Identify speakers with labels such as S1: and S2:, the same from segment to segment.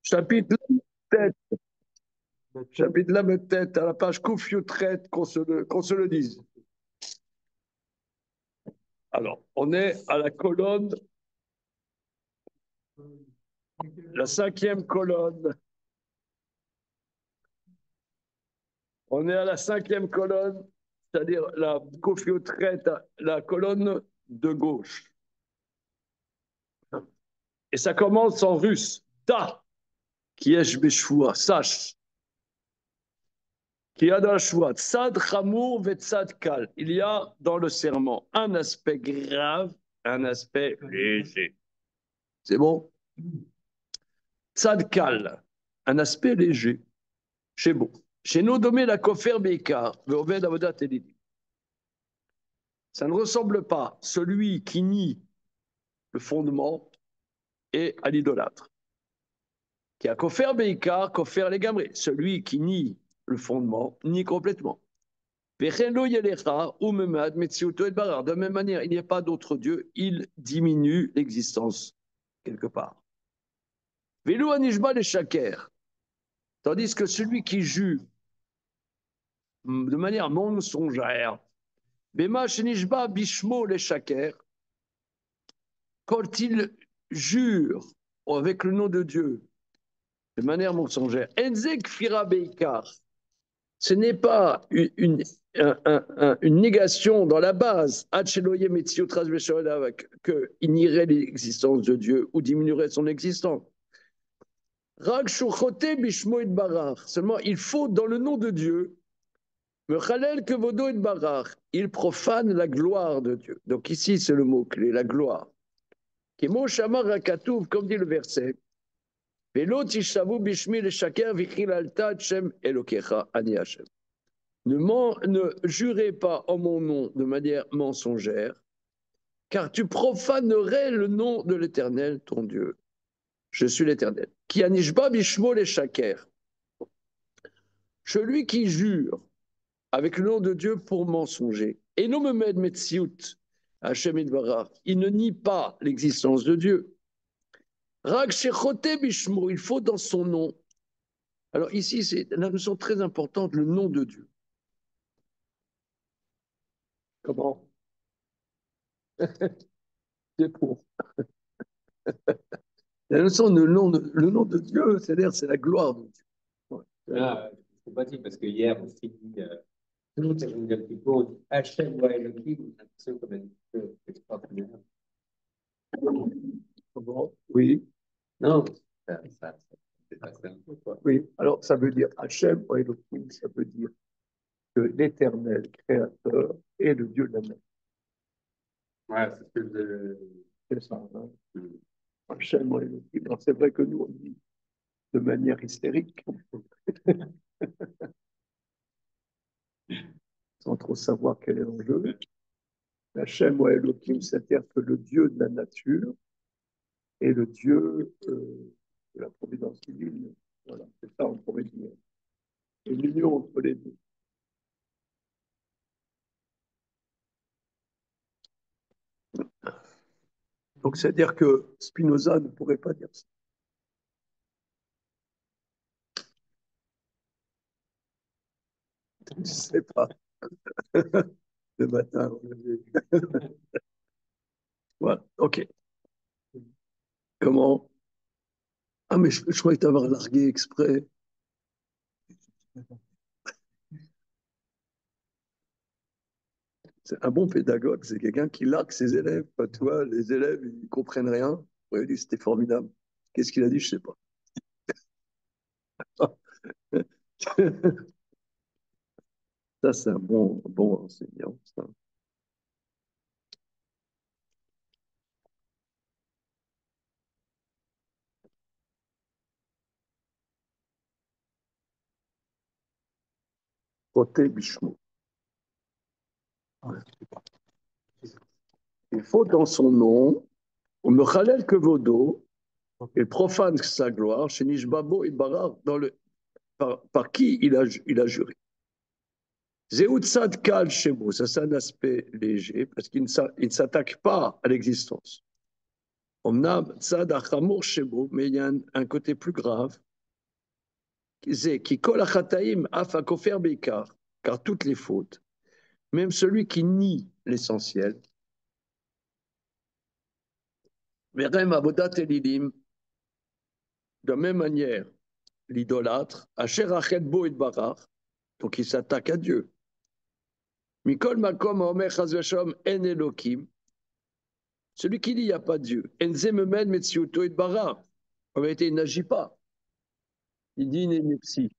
S1: Chapitre tête, chapitre la tête, à la page Koufio traite, qu'on se le dise. Alors, on est à la colonne, la 5e colonne. On est à la 5e colonne, c'est-à-dire la Koufio traite, la colonne de gauche. Et ça commence en russe. Ta, qui est Beshua, sache. Qui a dans la Shua, Tzad Chamour ve Tzad Kal. Il y a dans le serment un aspect grave, un aspect léger. C'est bon? Tzad Kal, un aspect léger. C'est bon. Chez nous, domé la Kofer Beikar, Ve'oved Avodat Elidim. Ça ne ressemble pas celui qui nie le fondement et à l'idolâtre. Qui a Kofer Beikar, Kofer les Gamré. Celui qui nie le fondement, nie complètement. De la même manière, il n'y a pas d'autre Dieu, il diminue l'existence quelque part. Velo anishba les shaker, tandis que celui qui jure de manière mensongère, bema shenishba bishmo les shaker, quand il jure avec le nom de Dieu de manière mensongère, enzek fira beikar, ce n'est pas une négation dans la base, qu'il nierait l'existence de Dieu ou diminuerait son existence. Seulement, il faut, dans le nom de Dieu, il profane la gloire de Dieu. Donc ici, c'est le mot-clé, la gloire. Comme dit le verset, ne jurez pas en mon nom de manière mensongère, car tu profanerais le nom de l'Éternel, ton Dieu. Je suis l'Éternel. Qui anishba bishmo les shaker. Celui qui jure avec le nom de Dieu pour mensonger. Et non me med metsiout, Hashem idvarach. Il ne nie pas l'existence de Dieu. Rag shechote bishmo, il faut dans son nom. Alors ici, c'est la notion très importante, le nom de Dieu. Comment? C'est pour. La notion de le nom de Dieu, c'est-à-dire c'est la gloire de Dieu. Ouais.
S2: Ah, je ne sais pas dit parce que hier aussi, on dit un petit peu, on dit Hachem ou Elohim, on a l'impression qu'on a un petit peu extraordinaire.
S1: Comment? Oui.
S2: Non, c'est pas ça.
S1: Oui, alors ça veut dire Hachem ou Elohim, ça veut dire que l'Éternel créateur est le Dieu de la mer.
S2: Ouais, c'est ce que
S1: C'est ça. Hein? Hachem ou Elohim. Alors c'est vrai que nous, on dit de manière hystérique, sans trop savoir quel est l'enjeu. Hachem ou Elohim, c'est-à-dire que le Dieu de la nature est le Dieu de la providence divine. Voilà, c'est ça, on pourrait dire. Et l'union entre les deux. Donc, c'est-à-dire que Spinoza ne pourrait pas dire ça. Je ne sais pas. Le matin, voilà, ok. Comment? Ah, mais je croyais t'avoir largué exprès. C'est un bon pédagogue, c'est quelqu'un qui largue ses élèves. Tu vois, les élèves, ils ne comprennent rien. Ouais, il dit, c'était formidable. Qu'est-ce qu'il a dit? Je ne sais pas. Ça, c'est un bon enseignant. Ça. Côté Bichemot. Il faut dans son nom, on me chalel que vodo, il profane sa gloire, chez Nishbabo et Barar, par qui il a juré. Zéoutsad Kal Shemo, ça c'est un aspect léger, parce qu'il ne s'attaque pas à l'existence. Omnam tzad achamour shebo, mais il y a un côté plus grave. C'est qui kol achataim af akofer beikar, car toutes les fautes, même celui qui nie l'essentiel, verem avodat elilim, de la même manière, l'idolâtre, asher achet bo et barach, donc il s'attaque à Dieu. Mikol makom omer chas v'shalom en elokim, celui qui dit il n'y a pas de Dieu, en zememen metziuto et barach, en vérité il n'agit pas, il dit une ineptie.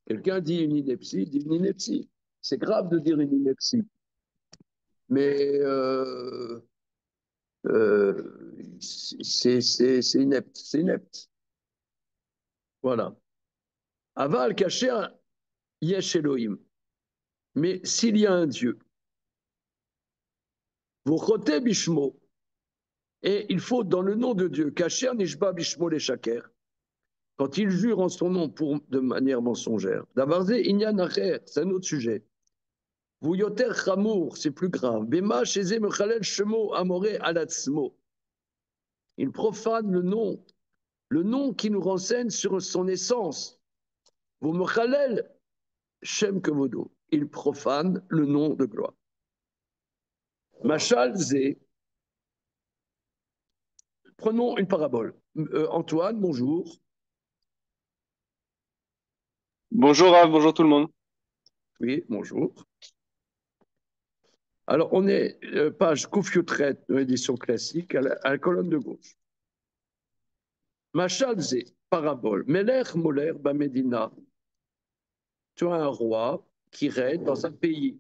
S1: Quelqu'un dit une ineptie, il dit une ineptie. C'est grave de dire une ineptie. Mais c'est inepte, c'est inepte. Voilà. Aval kacher yesh Elohim. Mais s'il y a un Dieu, vous chotez bishmo, et il faut dans le nom de Dieu, kacher nishba bishmo le shaker, quand il jure en son nom de manière mensongère. Davarze inyan acher, c'est un autre sujet. Vous yoter chamour, c'est plus grave. Bema sheze mechalel shemo amore alatzmo. Il profane le nom qui nous renseigne sur son essence. Vous mechalel shem kevodo. Il profane le nom de gloire. Machal ze. Prenons une parabole. Antoine, bonjour.
S3: Bonjour Rav, bonjour tout le monde.
S1: Oui, bonjour. Alors, on est page Koufioutret de l'édition classique à la colonne de gauche. Machal ze, parabole. Melech moler bamedina. Tu as un roi qui règne dans un pays.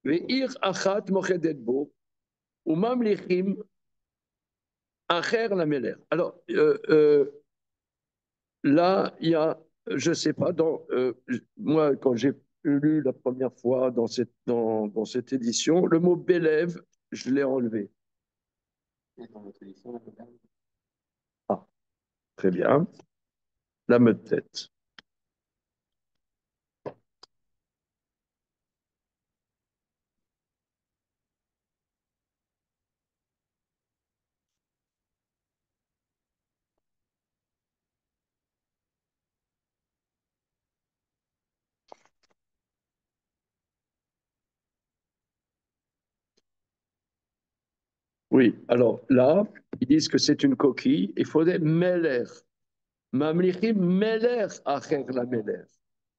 S1: Ve'ir achat mochedet bo, ou mamlichim acher la meler. Alors, là, il y a, je ne sais pas, moi, quand j'ai lu la première fois dans cette édition, le mot bélève, je l'ai enlevé. Ah, très bien. La me tête. Oui, alors là, ils disent que c'est une coquille. Il faudrait meler. Mamlichim meler acher la meler.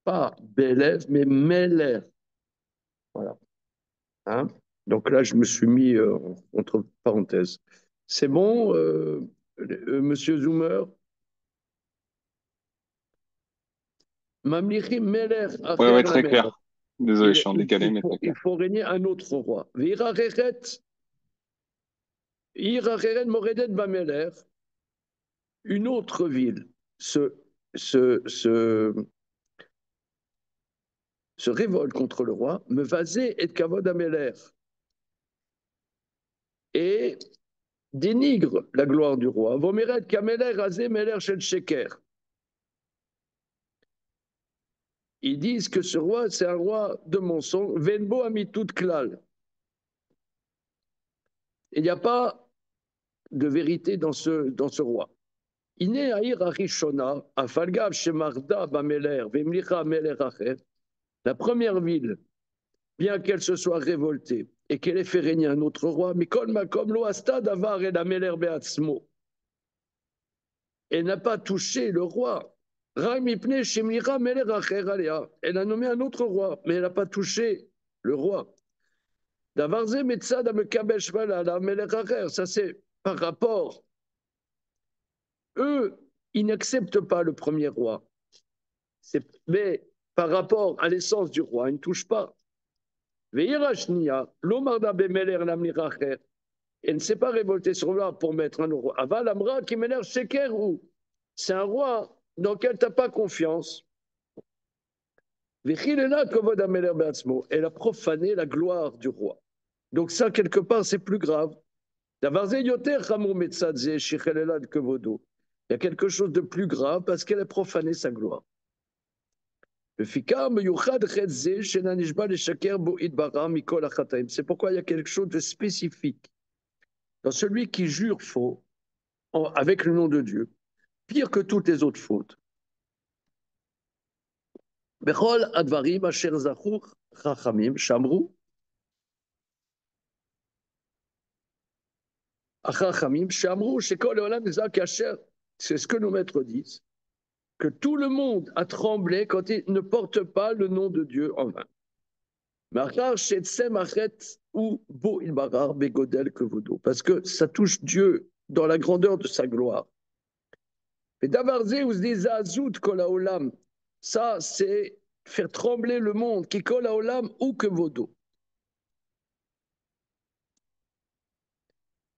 S1: Pas bélève, mais meler. Voilà. Hein? Donc là, je me suis mis entre parenthèses. C'est bon, monsieur Zoomer? Mamlichim meler
S3: Ouais, ouais,
S1: acher la
S3: très
S1: meler.
S3: clair. Désolé, je suis en décalé, mais très
S1: Il
S3: clair.
S1: faut régner un autre roi. Une autre ville se révolte contre le roi, me vasé et kavod ameler, et dénigre la gloire du roi. Vomeret kameler rasé meler shel sheker. Ils disent que ce roi, c'est un roi de mensonge. Venbo a mis toute klal. Il n'y a pas de vérité dans ce roi. Iné Aïr Arishona, Afalgav Shemarda Bameler, Vemlicha Meler Acher, la première ville, bien qu'elle se soit révoltée et qu'elle ait fait régner un autre roi, Mikol Makom Lo Asta Davar et la Meler Beatzmo. Elle n'a pas touché le roi. Ramipne Shemlicha Meler Acher Alea. Elle a nommé un autre roi, mais elle n'a pas touché le roi. Davarze Metzad Amekabel Shval la Meler Acher. Ça, c'est par rapport. Eux, ils n'acceptent pas le premier roi. Mais par rapport à l'essence du roi, il ne touche pas. Elle ne s'est pas révoltée sur le roi pour mettre un roi. Aval Amra qui m'énerve, c'est un roi dans lequel tu n'as pas confiance. Elle a profané la gloire du roi. Donc ça, quelque part, c'est plus grave. Il y a quelque chose de plus grave parce qu'elle a profané sa gloire. C'est pourquoi il y a quelque chose de spécifique dans celui qui jure faux avec le nom de Dieu, pire que toutes les autres fautes. Bechol advarim asher zachur chachamim shamru achachamim shamru shekol olam nizak kasher. C'est ce que nos maîtres disent, que tout le monde a tremblé quand il ne porte pas le nom de Dieu en vain. Parce que ça touche Dieu dans la grandeur de sa gloire. Ça, c'est faire trembler le monde, qui colle à Olam ou que Vodo.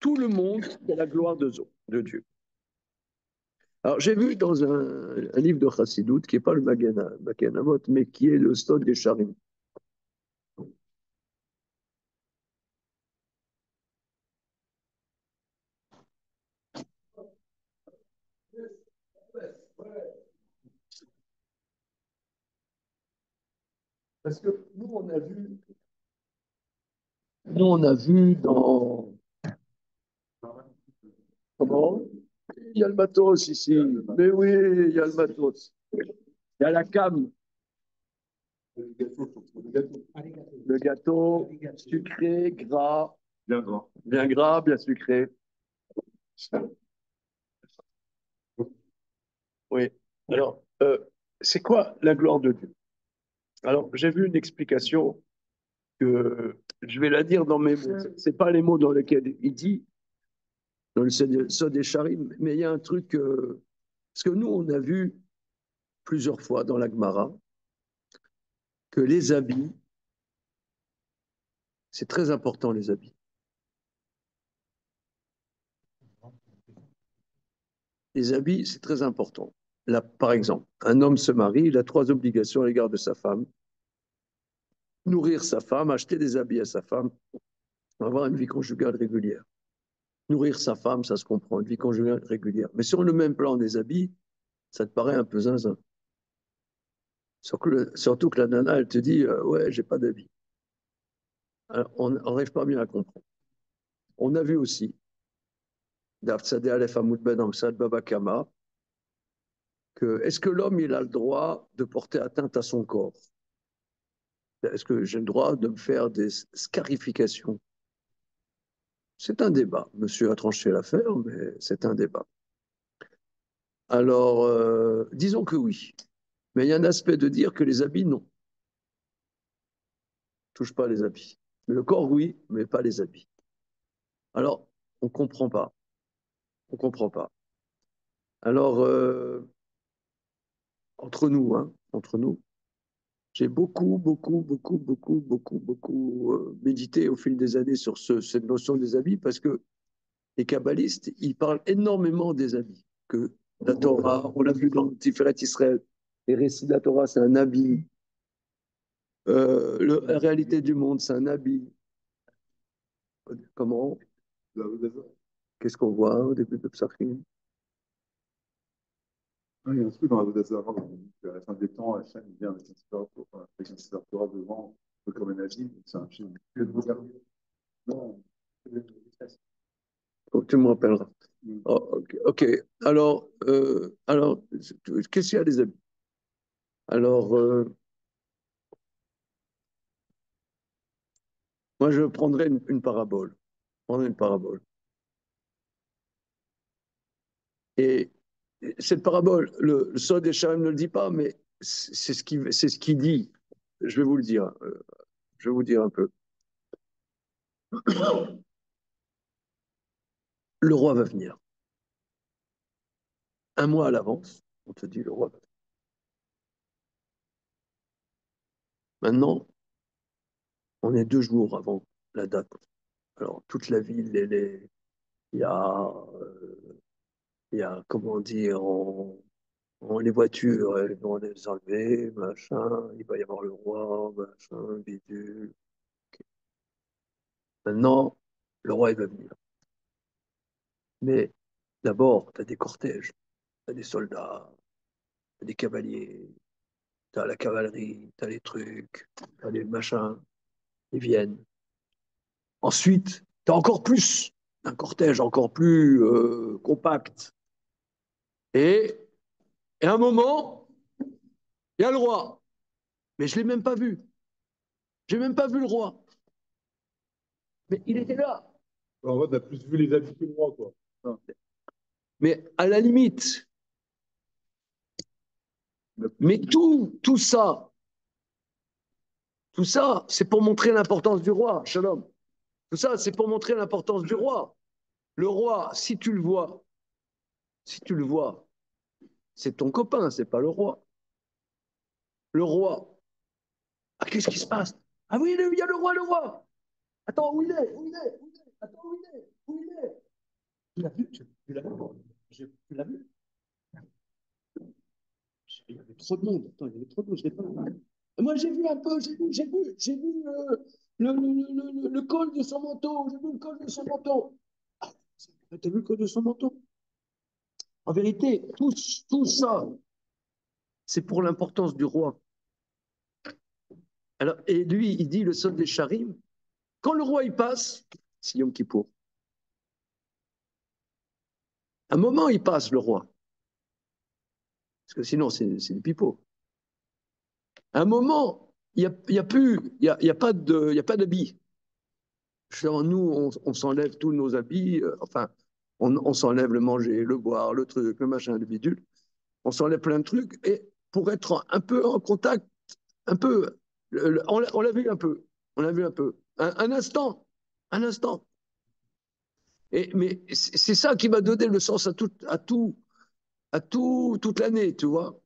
S1: Tout le monde, c'est la gloire de Dieu. Alors, j'ai vu dans un livre de Chassidut, qui n'est pas le Magen Avot, mais qui est le Sod des Sharim. Parce que nous, on a vu dans... Comment? Il y a le matos ici. Mais oui, il y a le matos. Il y a la cam. Le gâteau sucré, gras. Bien gras. Bien gras, bien sucré. Oui. Alors, c'est quoi la gloire de Dieu? Alors, j'ai vu une explication que je vais la dire dans mes mots. Ce pas les mots dans lesquels il dit, dans le Sod des Sharim, mais il y a un truc, parce que nous, on a vu plusieurs fois dans la Gemara que les habits, c'est très important, les habits. Les habits, c'est très important. Là, par exemple, un homme se marie, il a 3 obligations à l'égard de sa femme. Nourrir sa femme, acheter des habits à sa femme, avoir une vie conjugale régulière. Nourrir sa femme, ça se comprend, une vie conjugale régulière. Mais sur le même plan des habits, ça te paraît un peu zinzin. Surtout que la nana, elle te dit ouais, j'ai pas d'habits. On n'arrive pas bien à comprendre. On a vu aussi, d'Afsadeh Aleph Hamoud Ben Amsad Baba Kama, que est-ce que l'homme il a le droit de porter atteinte à son corps? Est-ce que j'ai le droit de me faire des scarifications? C'est un débat. Monsieur a tranché l'affaire, mais c'est un débat. Alors, disons que oui. Mais il y a un aspect de dire que les habits, non. Touche pas les habits. Mais le corps, oui, mais pas les habits. Alors, on ne comprend pas. On ne comprend pas. Alors, entre nous, j'ai beaucoup médité au fil des années sur cette notion des habits parce que les kabbalistes, ils parlent énormément des habits. Que la Torah, on l'a vu dans Tiferet Israël, les récits de la Torah, c'est un habit. La réalité du monde, c'est un habit. Comment? Qu'est-ce qu'on voit au début de Psachim?
S4: Il y a un truc dans la Vodazara, à la fin des temps, Hachem vient avec un Sefer Torah devant, un peu comme un nazi, c'est un film. Non,
S1: Oh, tu me rappelleras. Oh, ok. Alors, qu'est-ce qu'il y a des habits? Alors, moi, je prendrais une parabole. Prendrais une parabole. Et cette parabole, le Sod des Sharim ne le dit pas, mais c'est ce qu'il dit. Je vais vous le dire. Je vais vous dire un peu. Le roi va venir. Un mois à l'avance, on te dit le roi va venir. Maintenant, on est 2 jours avant la date. Alors, toute la ville, il y a, comment dire, les voitures, elles vont les enlever, machin, il va y avoir le roi, machin, bidule. Maintenant, le roi, il va venir. Mais d'abord, tu as des cortèges, tu as des soldats, tu as des cavaliers, tu as la cavalerie, tu as les trucs, tu as les machins, ils viennent. Ensuite, tu as encore plus un cortège encore plus compact. Et, et à un moment, il y a le roi. Mais je ne l'ai même pas vu. Je n'ai même pas vu le roi. Mais il était là.
S4: En fait, on a plus vu les habits que le roi, quoi.
S1: Mais à la limite, mais tout ça, c'est pour montrer l'importance du roi, Shalom. Tout ça, c'est pour montrer l'importance du roi. Le roi, si tu le vois, c'est ton copain, c'est pas le roi. Le roi, ah, qu'est-ce qui se passe? Ah oui, il y a le roi, le roi. Attends, où il est? Où il est? Où il est? Attends, où il est? Où il est? Tu l'as vu? Tu l'as vu? Tu l'as vu? Il y avait trop de monde. Attends, il y avait trop de monde, je l'ai pas vu. Moi, j'ai vu un peu, j'ai vu le col de son manteau, j'ai vu le col de son manteau. Ah, t'as vu le col de son manteau? En vérité, tout ça, c'est pour l'importance du roi. Alors, et lui, il dit le sol des charim, quand le roi il passe, c'est Yom Kippour. Un moment, il passe, le roi. Parce que sinon, c'est du pipeau. Un moment, il n'y a plus, il y a pas d'habits. Nous, on s'enlève tous nos habits, enfin, on s'enlève le manger, le boire, le truc, le machin, le bidule. On s'enlève plein de trucs et pour être un peu en contact, un peu, on l'a vu un peu, on l'a vu un peu, un instant, un instant. Mais c'est ça qui m'a donné le sens à toute l'année, tu vois.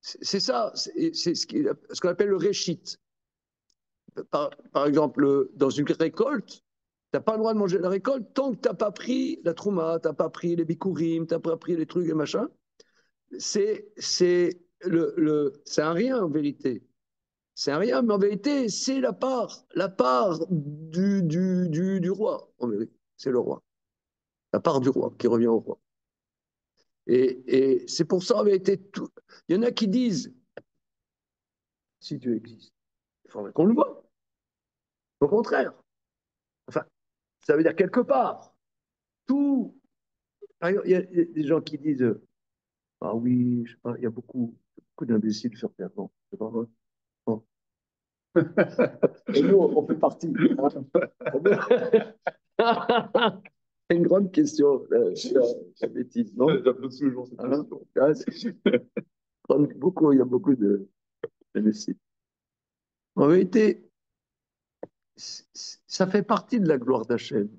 S1: C'est ça, c'est ce qu'on appelle le réchit. Par exemple, dans une récolte, tu n'as pas le droit de manger la récolte tant que tu n'as pas pris la trouma, tu n'as pas pris les bikurim, tu n'as pas pris les trucs et machin. C'est un rien en vérité. C'est un rien, mais en vérité, c'est la part du roi, en vérité. C'est le roi. La part du roi qui revient au roi. Et c'est pour ça, en vérité, il y en a qui disent, si Dieu existe, il faudrait qu'on le voit. Au contraire. Enfin, ça veut dire quelque part, tout. Il y a des gens qui disent, ah oui, je sais pas, il y a beaucoup d'imbéciles sur Terre. Non, c'est pas vrai. Non. Et nous, on fait partie. C'est une grande question, la bêtise, non?
S4: J'applaudis tous les jours cette
S1: Hein?
S4: question.
S1: Il y a beaucoup d'imbéciles. En vérité, ça fait partie de la gloire d'Hachem.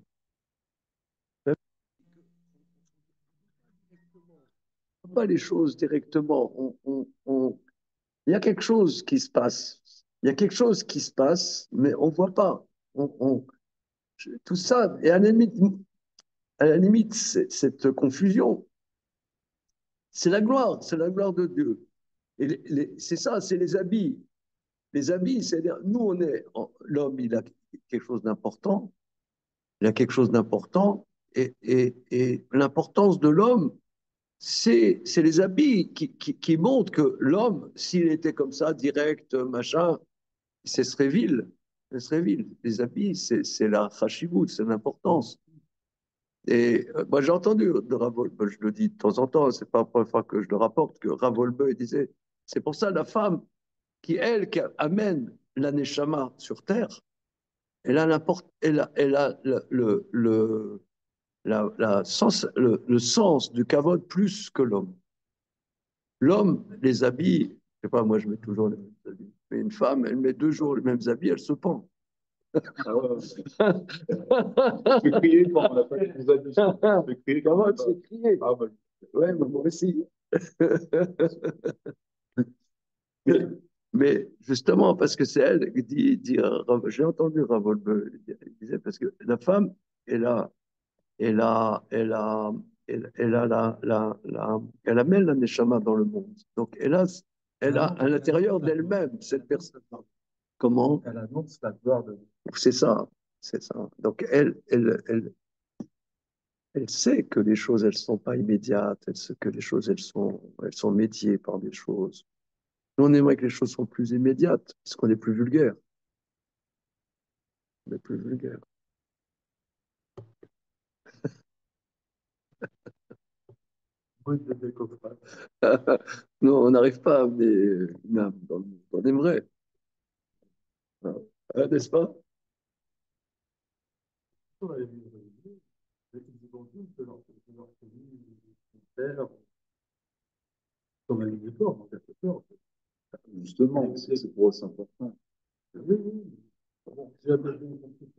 S1: Pas les choses directement. Il y a quelque chose qui se passe. Il y a quelque chose qui se passe, mais on ne voit pas. Tout ça, et à la limite cette confusion, c'est la gloire de Dieu. Et c'est ça, c'est les habits. Les habits, c'est-à-dire, nous, l'homme, il a quelque chose d'important, il a quelque chose d'important, et l'importance de l'homme, c'est les habits qui montrent que l'homme, s'il était comme ça, direct, machin, ce serait vil. Ce serait vil. Les habits, c'est la chashivut, c'est l'importance. Et moi, j'ai entendu de Ravolbe, je le dis de temps en temps, c'est pas la première fois que je le rapporte, que Ravolbe disait, c'est pour ça la femme qui amène la neshama sur terre, elle a le sens du kavod plus que l'homme. L'homme, les habits, je sais pas, moi je mets toujours les mêmes habits, mais une femme, elle met 2 jours les mêmes habits, elle se pend.
S4: Ah ouais. Je vais crier quand on n'a pas les habits. Je vais crier quand
S1: Comment
S4: on n'a
S1: tu
S4: pas.
S1: fais crier?
S4: Ah bah,
S1: Ouais, moi aussi. Mais justement, parce que c'est elle qui j'ai entendu Ravolbe, il disait, parce que la femme, elle a, elle a, elle a, elle a elle amène la neshama dans le monde. Donc, elle a à l'intérieur d'elle-même cette personne. Comment?
S2: Elle annonce la gloire de Dieu.
S1: C'est ça, c'est ça. Donc, elle sait que les choses, elles sont pas immédiates. Elle sait que les choses, elles sont médiées par des choses. Nous, on aimerait que les choses soient plus immédiates, parce qu'on est plus vulgaire. On est plus vulgaire.
S4: Oui, de décoffrage.
S1: Non, on n'arrive pas à amener une âme dans des vrais. N'est-ce pas?
S4: Sur la vie religieuse, ils vont dire que leur famille, leur père, comme un uniforme, en quelque sorte. Justement, c'est pour eux, c'est important. Oui, oui. Bon, j'ai bien compris.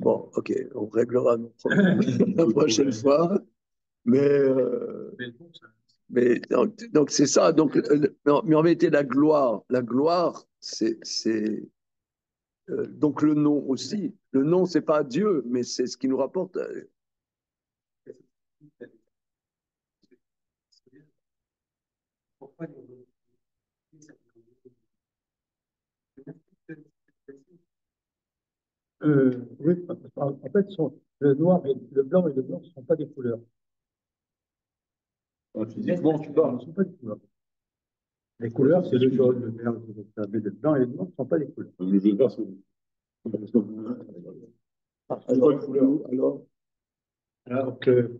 S1: Bon, ok, on réglera nos problèmes la prochaine fois. Mais,
S4: Mais bon, ça,
S1: mais donc c'est ça. Donc, mais en réalité, la gloire, donc le nom aussi. Le nom, c'est pas Dieu, mais c'est ce qui nous rapporte.
S2: Pourquoi les
S4: oui, en fait, le noir et le blanc et le blanc ne sont pas des couleurs. Physiquement, tu parles, ce ne sont pas des couleurs. Les couleurs, c'est le jaune, le vert, mais le blanc et le noir ne sont pas des couleurs. Le jaune vert, c'est
S1: Alors,
S4: alors que le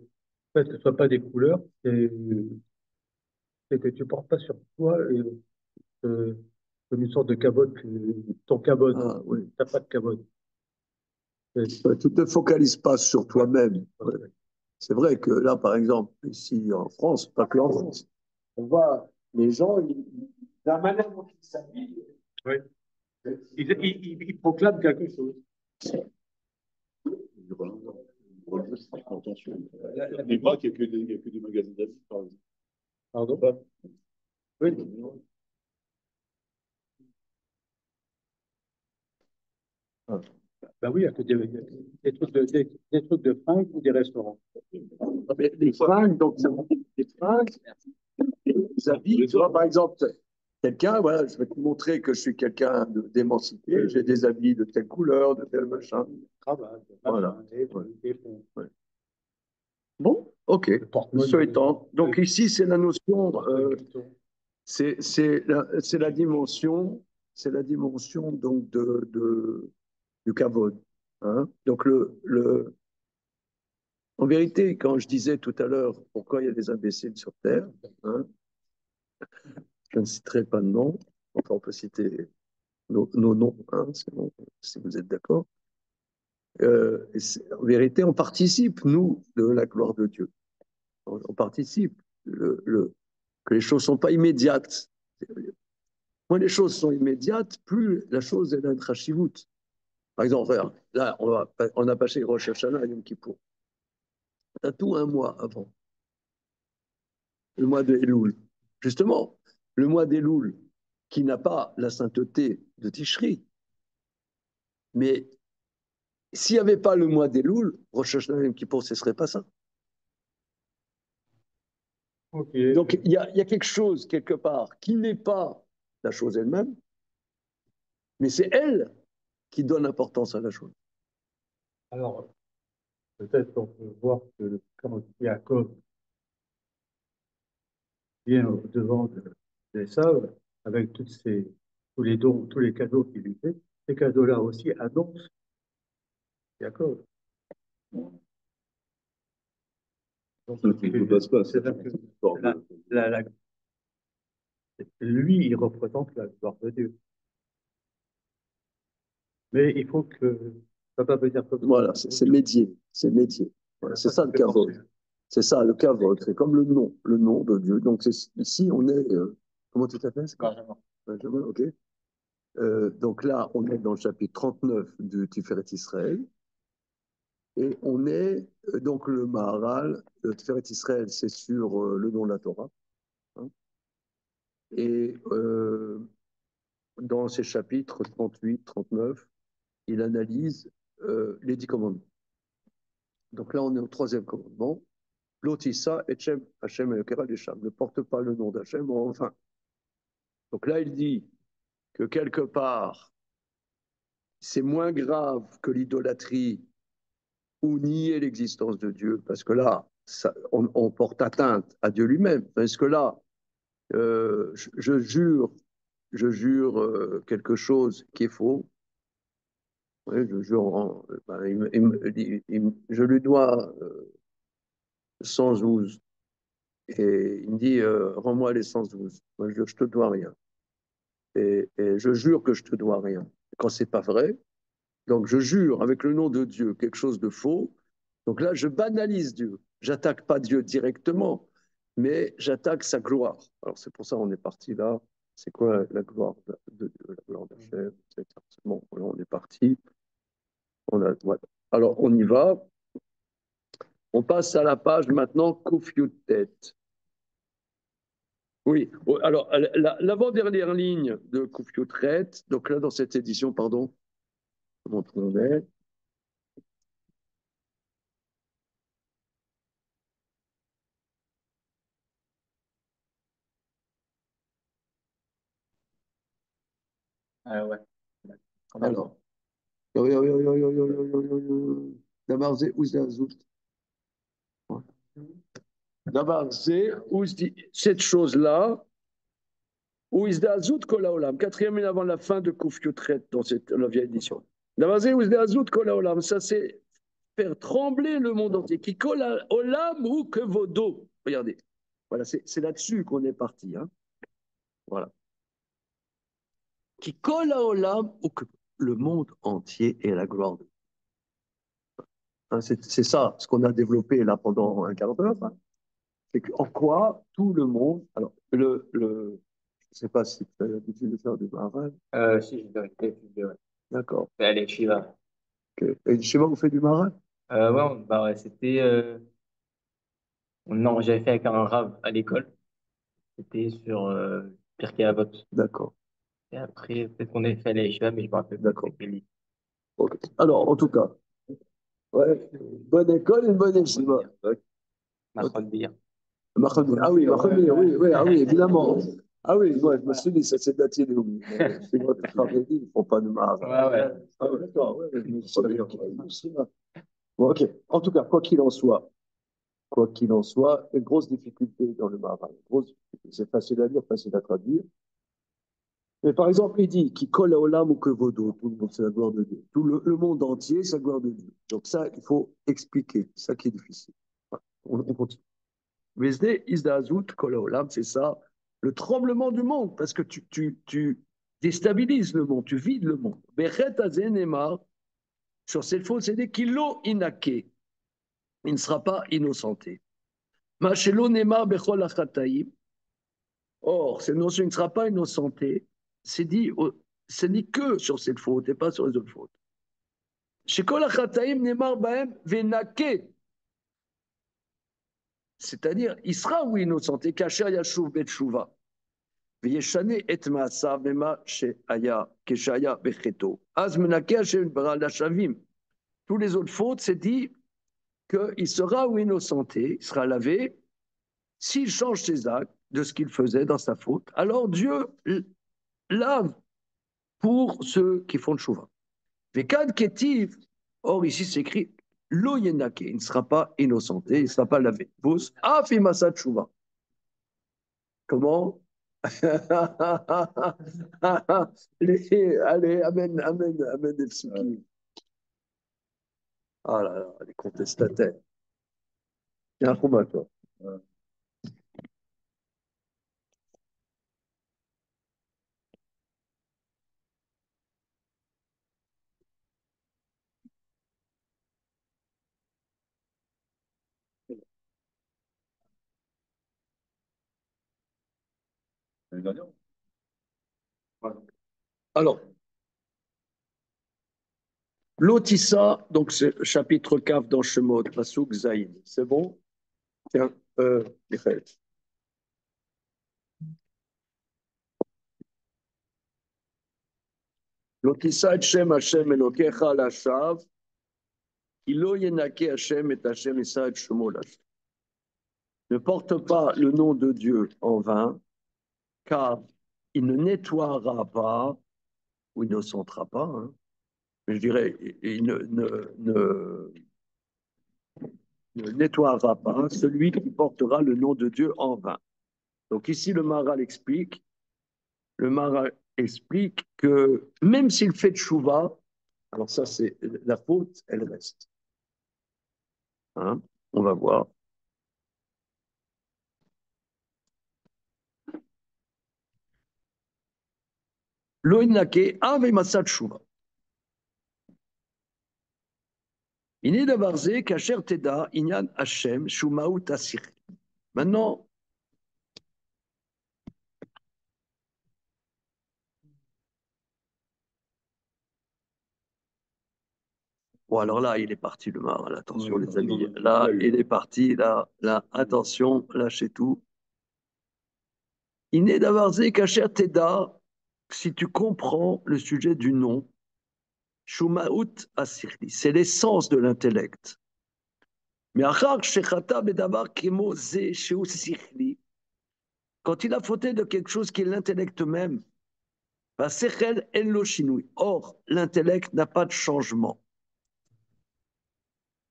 S4: fait que ce ne soit pas des couleurs, c'est que tu ne portes pas sur toi comme une sorte de cabote, ton cabote.
S1: ah, oui.
S4: Tu n'as pas de cabote.
S1: Ouais, tu ne te focalises pas sur toi-même. Ouais. C'est vrai que là, par exemple, ici en France, pas que en France, on voit les gens, la manière dont ils s'habillent.
S4: Oui. Il proclame quelque chose.
S5: Mais pas qu'il n'y a que des magasins d'avis, par exemple.
S4: Pardon? Oui. Ben oui, il y a que des trucs de fringues ou des restaurants.
S1: Les fringues, donc ça veut dire des fringues, des habits. Tu vois, par exemple, quelqu'un, voilà, je vais te montrer que je suis quelqu'un d'émancipé, j'ai des habits de telle couleur, de tel machin.
S4: Cravate,
S1: Voilà.
S4: des ponts.
S1: Ouais. Bon, ok.
S4: Le porte-monnaie.
S1: Ce étant, donc ici, c'est la notion, c'est la dimension donc du kavod. Hein. Donc en vérité, quand je disais tout à l'heure pourquoi il y a des imbéciles sur Terre, hein, je ne citerai pas de nom, enfin on peut citer nos noms, hein, bon, si vous êtes d'accord. En vérité, on participe, nous, de la gloire de Dieu. On participe. Que les choses ne sont pas immédiates. Moins les choses sont immédiates, plus la chose est un chashivut. Par exemple, regarde, là, on a passé Rosh Hashanah et Yom Kippour. On a tout un mois avant, le mois de Elul. Justement, le mois d'Elul, qui n'a pas la sainteté de Tishri. Mais s'il n'y avait pas le mois d'Elul, Rosh Hashanah et Yom Kippour, ce ne serait pas ça.
S4: Okay.
S1: Donc, il y a quelque chose, quelque part, qui n'est pas la chose elle-même, mais c'est elle qui donne importance à la chose.
S4: Alors, peut-être qu'on peut voir que quand Jacob vient au devant d'Ésav, avec tous les dons, tous les cadeaux qu'il lui fait, ces cadeaux-là aussi annoncent Jacob. Donc, c'est là que lui, il représente la gloire de Dieu. Mais il faut que ça va venir comme ça.
S1: Voilà, c'est médié. C'est médié. Voilà, c'est ça le kavod. C'est ça le kavod. C'est comme le nom de Dieu. Donc ici, on est. Comment tu t'appelles?
S2: Benjamin.
S1: Benjamin, ok. Donc là, on est dans le chapitre 39 du Tiferet Israël. Et on est donc le Maharal, le Tiferet Israël, c'est sur le nom de la Torah. Hein. Et dans ces chapitres 38, 39, il analyse les 10 commandements. Donc là, on est au troisième commandement. Lotissa Etchem Hachem Elokera Desham. Ne porte pas le nom d'Hachem en vain. Donc là, il dit que quelque part, c'est moins grave que l'idolâtrie ou nier l'existence de Dieu, parce que là, on porte atteinte à Dieu lui-même. Parce que là, je jure quelque chose qui est faux. Oui, je jure, je lui dois 112. Et il me dit, rends-moi les 112. Moi, je te dois rien. Et je jure que je te dois rien. Quand c'est pas vrai, donc je jure avec le nom de Dieu quelque chose de faux. Donc là, je banalise Dieu. J'attaque pas Dieu directement, mais j'attaque sa gloire. Alors c'est pour ça qu'on est parti là. C'est quoi la gloire de Dieu, la gloire d'Hachem, etc. Bon, là, on est parti. Voilà. Alors on y va. On passe à la page maintenant, Koufiotet. Oui, alors l'avant-dernière ligne de Koufiotet, donc là dans cette édition, pardon, comment on est.
S2: Ouais.
S1: Alors, d'abord, c'est Ouzazout. D'abord, c'est cette chose-là, Ouzazout Kolaolam, quatrième ligne avant la fin de Koufiotet dans la vieille édition. D'abord, c'est Ouzazout Kolaolam, ça c'est faire trembler le monde entier. Qui colle olam ou que vos dos. Regardez. Voilà, c'est là-dessus qu'on est parti. Hein. Voilà. Qui colle à olam ou que le monde entier est la gloire de Dieu. Hein, c'est ça ce qu'on a développé là pendant un quart d'heure. Hein. C'est en quoi tout le monde. Alors, je ne sais pas si tu as l'habitude de faire du marais.
S2: Si, je dois étudier, ouais.
S1: D'accord.
S2: Allez, Shiva.
S1: Okay. Et chez moi, vous faites du marais?
S2: Ouais, bah ouais, c'était. Non, j'avais fait avec un rave à l'école. C'était sur Pirkei Avot.
S1: D'accord.
S2: Et après, peut-être qu'on avait fait les Shiva, mais je me rappelle pas.
S1: D'accord. Okay. Alors, en tout cas, ouais, bonne école et une bonne échelle.
S2: Machon Bir.
S1: Ah oui, oui, ah oui, évidemment. Ah oui, moi, je me suis dit, ça c'est daté de oui. C'est moi qui travaille, il ne faut pas de marre.
S2: Ouais.
S1: Ah oui, d'accord, ouais, je me suis dit, bon, ok. En tout cas, quoi qu'il en soit, une grosse difficulté dans le Maharal. C'est facile à lire, facile à traduire. Mais par exemple, il dit qui colle à Olam ou que Vodo, tout le monde, c'est la gloire de Dieu. Tout le monde entier, c'est la gloire de Dieu. Donc ça, il faut expliquer. C'est ça qui est difficile. Voilà. On continue. Vesde Isdazout Kolaolam, c'est ça, le tremblement du monde, parce que tu déstabilises le monde, tu vides le monde. Bechet Azenema, sur cette faute, c'est dit kilo inake, il ne sera pas innocenté. Machelo Nema Bechol Achataim, or, cette notion, il ne sera pas innocenté, c'est dit que sur cette faute et pas sur les autres fautes. Shekol Achataim Nemar Baem Venake, c'est-à-dire, il sera, oui, innocenté, Kacher Yashuv Bet Shuva. וישנה את מעשיו ממה כשהיה בחטאו. אז מנקה השם יתברך לשבים. Tous les autres fautes, c'est dit qu'il sera ou innocenté, il sera lavé, s'il change ses actes de ce qu'il faisait dans sa faute, alors Dieu lave pour ceux qui font le chouva. Vekad ketiv, or ici c'est écrit, lo yenake, il ne sera pas innocenté, il ne sera pas lavé. Vos afimasa chouva. Comment? Allez, amen, des psukim. Ah là là, les contestataires. Il y a un combat, toi. Alors, Lotissa, donc c'est chapitre 4 dans Shemot, Pasuk Zaïd. C'est bon? Tiens, Michael. Lotissa et Shem Hashem Elokecha Lashav, Ilo Yenake Hashem et Hashem Issa et Shemo Lashav. Ne porte pas le nom de Dieu en vain, car il ne nettoiera pas, ou innocentera pas, hein, mais je dirais, il ne nettoiera pas celui qui portera le nom de Dieu en vain. Donc ici, le Maharal explique que même s'il fait tchouva, alors ça c'est la faute, elle reste. Hein, on va voir. Lo inake ave masat shuva. Iné davarze kasher teda inyan Hashem shumaut asir. Maintenant, bon, alors là, il est parti le Maharal. Attention, les amis. Là, il est parti. Là, attention, lâchez tout. Iné davarze kasher teda, si tu comprends le sujet du nom, shumaut asirli, c'est l'essence de l'intellect. Mais achar shechata bedavar kemo ze sheu sirli, quand il a fauté de quelque chose qui est l'intellect même, bah, sechel en lo shinui. Or, l'intellect n'a pas de changement.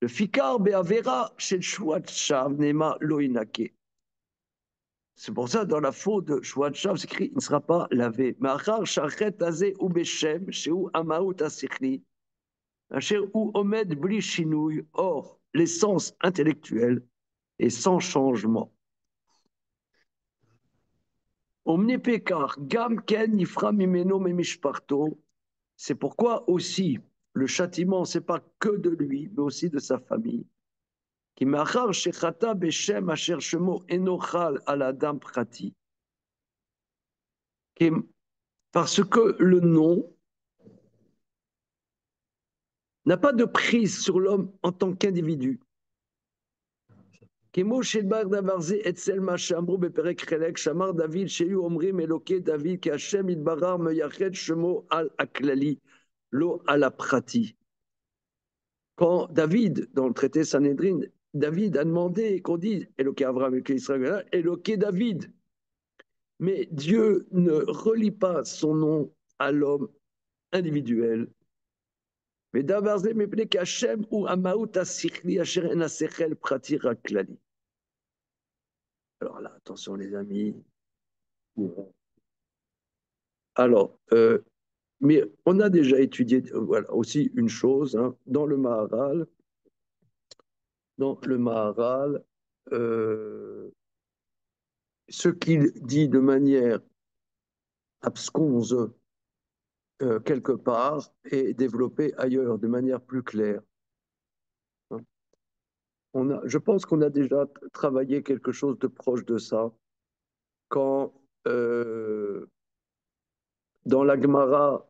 S1: Le fikar be'avera shel shuat shav nema lo inake. C'est pour ça, dans la faute de shuat shav, c'est écrit, il ne sera pas lavé. Mais achar shachet azeh ou beshem sheu amaout asichli, asher ou omed bli shinui. Or, l'essence intellectuelle est sans changement. Omnipekar, gam ken yifra mimeno memishparto. C'est pourquoi aussi le châtiment, c'est pas que de lui, mais aussi de sa famille. Qui machar shechata beshem asher shemo enochal al adam prati. Parce que le nom n'a pas de prise sur l'homme en tant qu'individu. כמו שדבר דבר זה אצל מה שאמרו בפרק חלק, שאמר דוד שהיו אומרים אלוקי דוד כי השם יתברך מייחד שמו על הכללי, לא על הפרטי. Quand David, dans le traité Sanhedrin, David a demandé qu'on dise Éloqué Abraham, Éloqué Israël, Éloqué David. Mais Dieu ne relie pas son nom à l'homme individuel. Mais d'abord, mais plus qu'Hachem ou Amaout Asichli, Asher en Asechel Prati Raklali. Alors là, attention les amis. Alors, mais on a déjà étudié voilà, aussi une chose hein, dans le Maharal. Dans le Maharal, ce qu'il dit de manière absconse quelque part est développé ailleurs de manière plus claire. Je pense qu'on a déjà travaillé quelque chose de proche de ça quand dans la Gemara,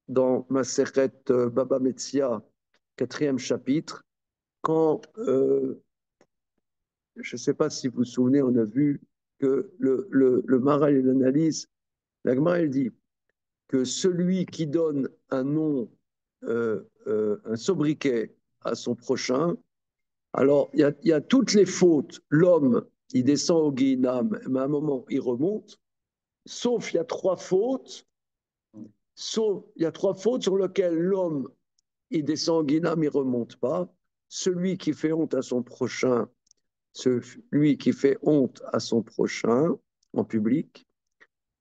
S1: dans Masechet Baba Metzia, 4e chapitre, quand, je ne sais pas si vous vous souvenez, on a vu que le Maharal et l'analyse, la Gemara, elle dit que celui qui donne un nom, un sobriquet à son prochain, alors il y a toutes les fautes. L'homme, il descend au Guinam, mais à un moment, il remonte, sauf il y a trois fautes, sur lesquelles l'homme, il descend au Guinam, il ne remonte pas. Celui qui fait honte à son prochain, celui qui fait honte à son prochain en public,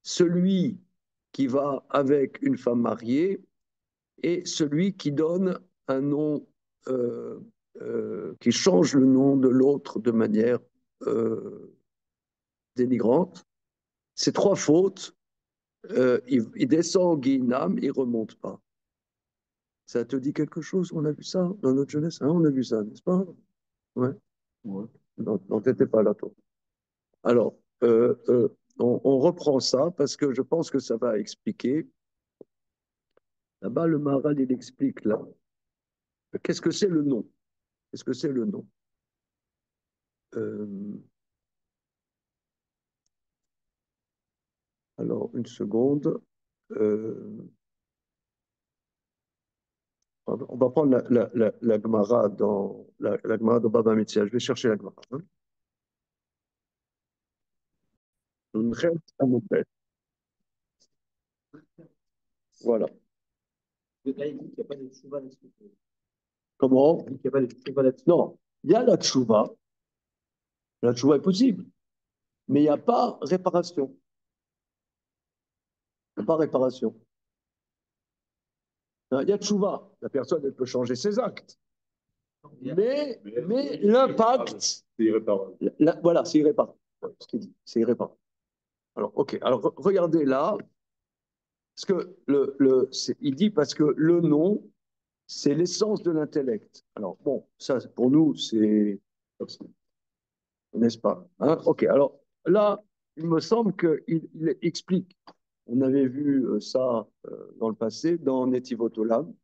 S1: celui qui va avec une femme mariée et celui qui donne un nom, qui change le nom de l'autre de manière dénigrante. Ces trois fautes, il descend au Guinam, il ne remonte pas. Ça te dit quelque chose? On a vu ça dans notre jeunesse, hein, on a vu ça, n'est-ce pas? Ouais. Non, tu n'étais pas là, toi. Alors, on reprend ça parce que je pense que ça va expliquer. Là-bas, le Maharal, il explique là. Qu'est-ce que c'est le nom? Qu'est-ce que c'est le nom? Alors, une seconde. On va prendre la Gemara dans la Gemara de Baba Metzia. Je vais chercher la Gemara. Hein. Voilà. Comment? Non, il y a la tchouva. La tchouva est possible. Mais il n'y a pas réparation. Il n'y a pas réparation. Il y a tchouva. La personne, elle peut changer ses actes. Mais l'impact.
S5: C'est irréparable.
S1: Voilà, c'est irréparable. Ce qu'il dit, c'est irréparable. Alors, ok. Alors, regardez là. Parce que il dit parce que le nom, c'est l'essence de l'intellect. Alors, bon, ça, pour nous, c'est. N'est-ce pas? Hein? Ok, alors là, il me semble qu'il explique. On avait vu ça dans le passé, dans Netivot Olam,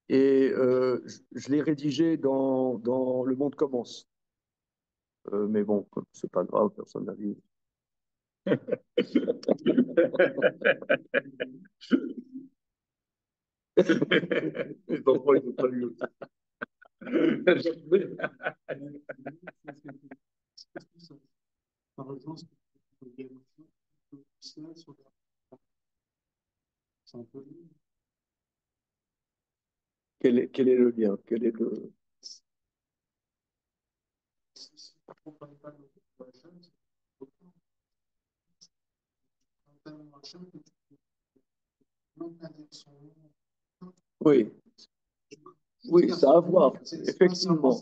S1: et je l'ai rédigé dans Le Monde commence. Mais bon, c'est pas grave, personne n'a vu.
S5: Les enfants, ils n'ont pas lu aussi.
S4: Par exemple, c'est un peu.
S1: Quel est le lien? Quel est le... Oui, oui, ça a à voir, effectivement.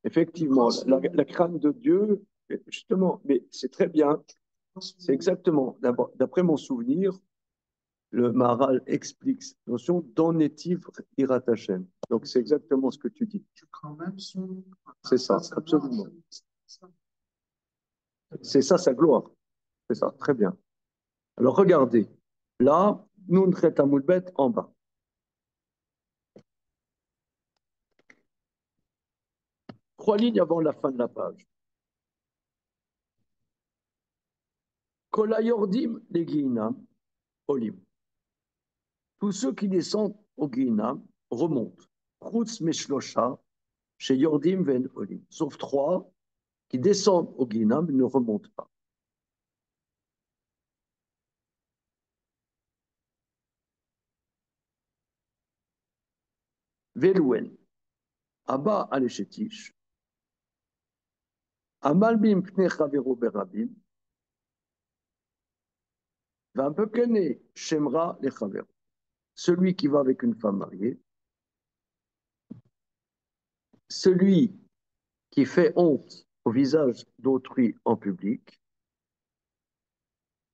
S1: Effectivement, la crainte de Dieu, justement, mais c'est très bien, c'est exactement, d'après mon souvenir, le Maharal explique cette notion d'onétiv irat Hashem. Donc c'est exactement ce que tu dis. C'est ça, absolument. C'est ça sa gloire. C'est ça, très bien. Alors regardez, là, Nun Chet Amud Bet en bas. 3 lignes avant la fin de la page. Kolayordim les Guinam, Olim. Tous ceux qui descendent au Guinam remontent. Chutz Meshlosha, chez Yordim Ven Olim. Sauf 3 qui descendent au Guinam ne remontent pas. Velouen, Abba Aleshetish, Amalbim Pne Chavero Berabim, Vampekene Shemra le Chavero. Celui qui va avec une femme mariée, celui qui fait honte au visage d'autrui en public,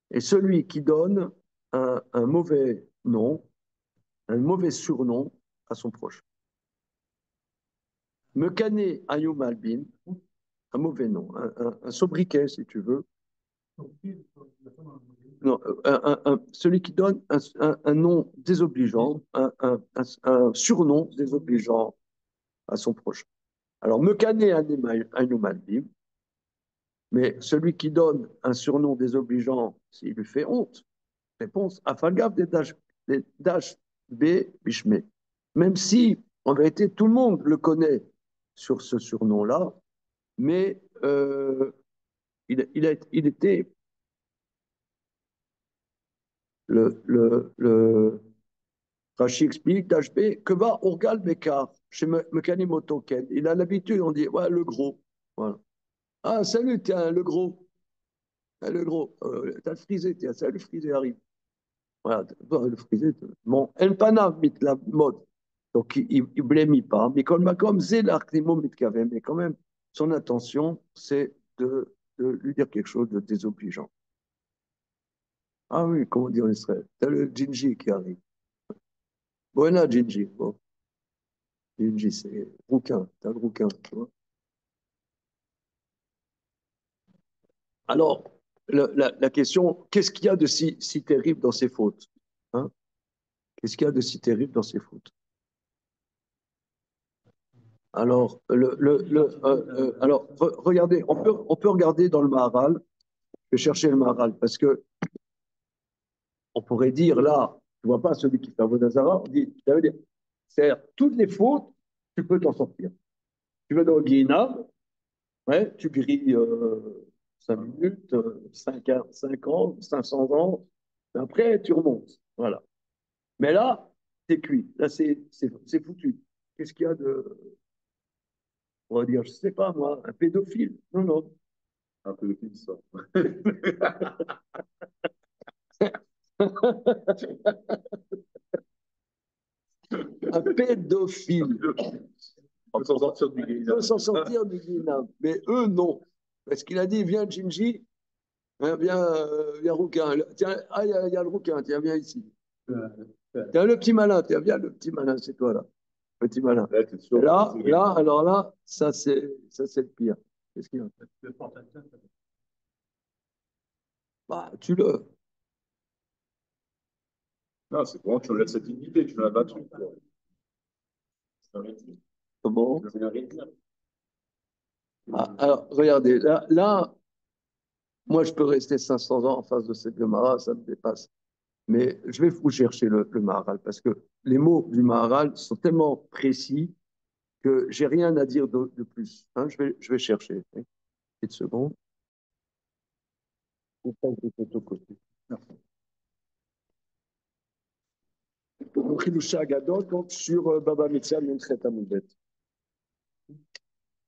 S1: et celui qui donne un mauvais nom, un mauvais surnom à son proche. Mekane Ayum Albin, un mauvais nom, un sobriquet si tu veux. Non, celui qui donne un nom désobligeant, un surnom désobligeant à son proche. Alors, Mekane Ayum Albin, mais celui qui donne un surnom désobligeant, s'il lui fait honte, réponse Afagav des Dash B Bishme. Même si, en vérité, tout le monde le connaît sur ce surnom-là, mais il était le Rashi explique Dash B que va Orgal Bekar chez Mekani Motoken. Il a l'habitude, on dit ouais, le gros. Voilà. Ah, salut, tiens, le gros. Le gros, t'as le frisé, tiens, salut, le frisé arrive. Voilà, le frisé, bon, El Pana mit la mode. Donc, il ne blâmit pas. Mais comme Zélar, mais quand même, son intention, c'est de lui dire quelque chose de désobligeant. Ah oui, comment dire en Israël? T'as le Ginji qui arrive. Buena Ginji. Bon. Ginji, c'est rouquin. T'as le rouquin, tu vois. Alors, la question, qu'est-ce qu'il y a de si terrible dans ces fautes? Hein? Qu'est-ce qu'il y a de si terrible dans ces fautes? Alors, alors regardez, on peut regarder dans le Maharal, je vais chercher le Maharal, parce que on pourrait dire là, tu vois pas celui qui fait Avodazara, on dit, ça veut dire, c'est-à-dire, toutes les fautes, tu peux t'en sortir. Tu vas dans le Guinam, ouais, tu grilles 5 minutes, 5 ans, 500 ans, après tu remontes. Voilà. Mais là, c'est cuit. Là, c'est foutu. Qu'est-ce qu'il y a de. On va dire, je ne sais pas moi, un pédophile. Non, non.
S5: Un peu de film, ça.
S1: Un pédophile.
S5: On peut s'en sortir du
S1: Il peut s'en sortir du Guinam. Mais eux, non. Parce qu'il a dit, viens, Ginji, Viens, rouquin. Tiens, il y a le rouquin, tiens, viens ici. Tiens, le petit malin, tiens, viens, le petit malin, c'est toi là. Petit malin.
S5: Là, t'es sûr
S1: Et là, alors là, ça c'est le pire. Qu'est-ce qu'il y a? Bah, tu-le.
S5: Non, c'est bon, tu enlèves cette dignité, tu l'as battu.
S1: Comment?
S2: C'est le rythme.
S1: Alors, regardez, là, moi, je peux rester 500 ans en face de cette Gemara, ça me dépasse. Mais je vais vous chercher le Maharal, parce que les mots du Maharal sont tellement précis que j'ai rien à dire de plus. Hein, je vais chercher. Une petite seconde. Donc, Hilusha Agadol, donc sur Baba Mitzvah Menchet Amudbet.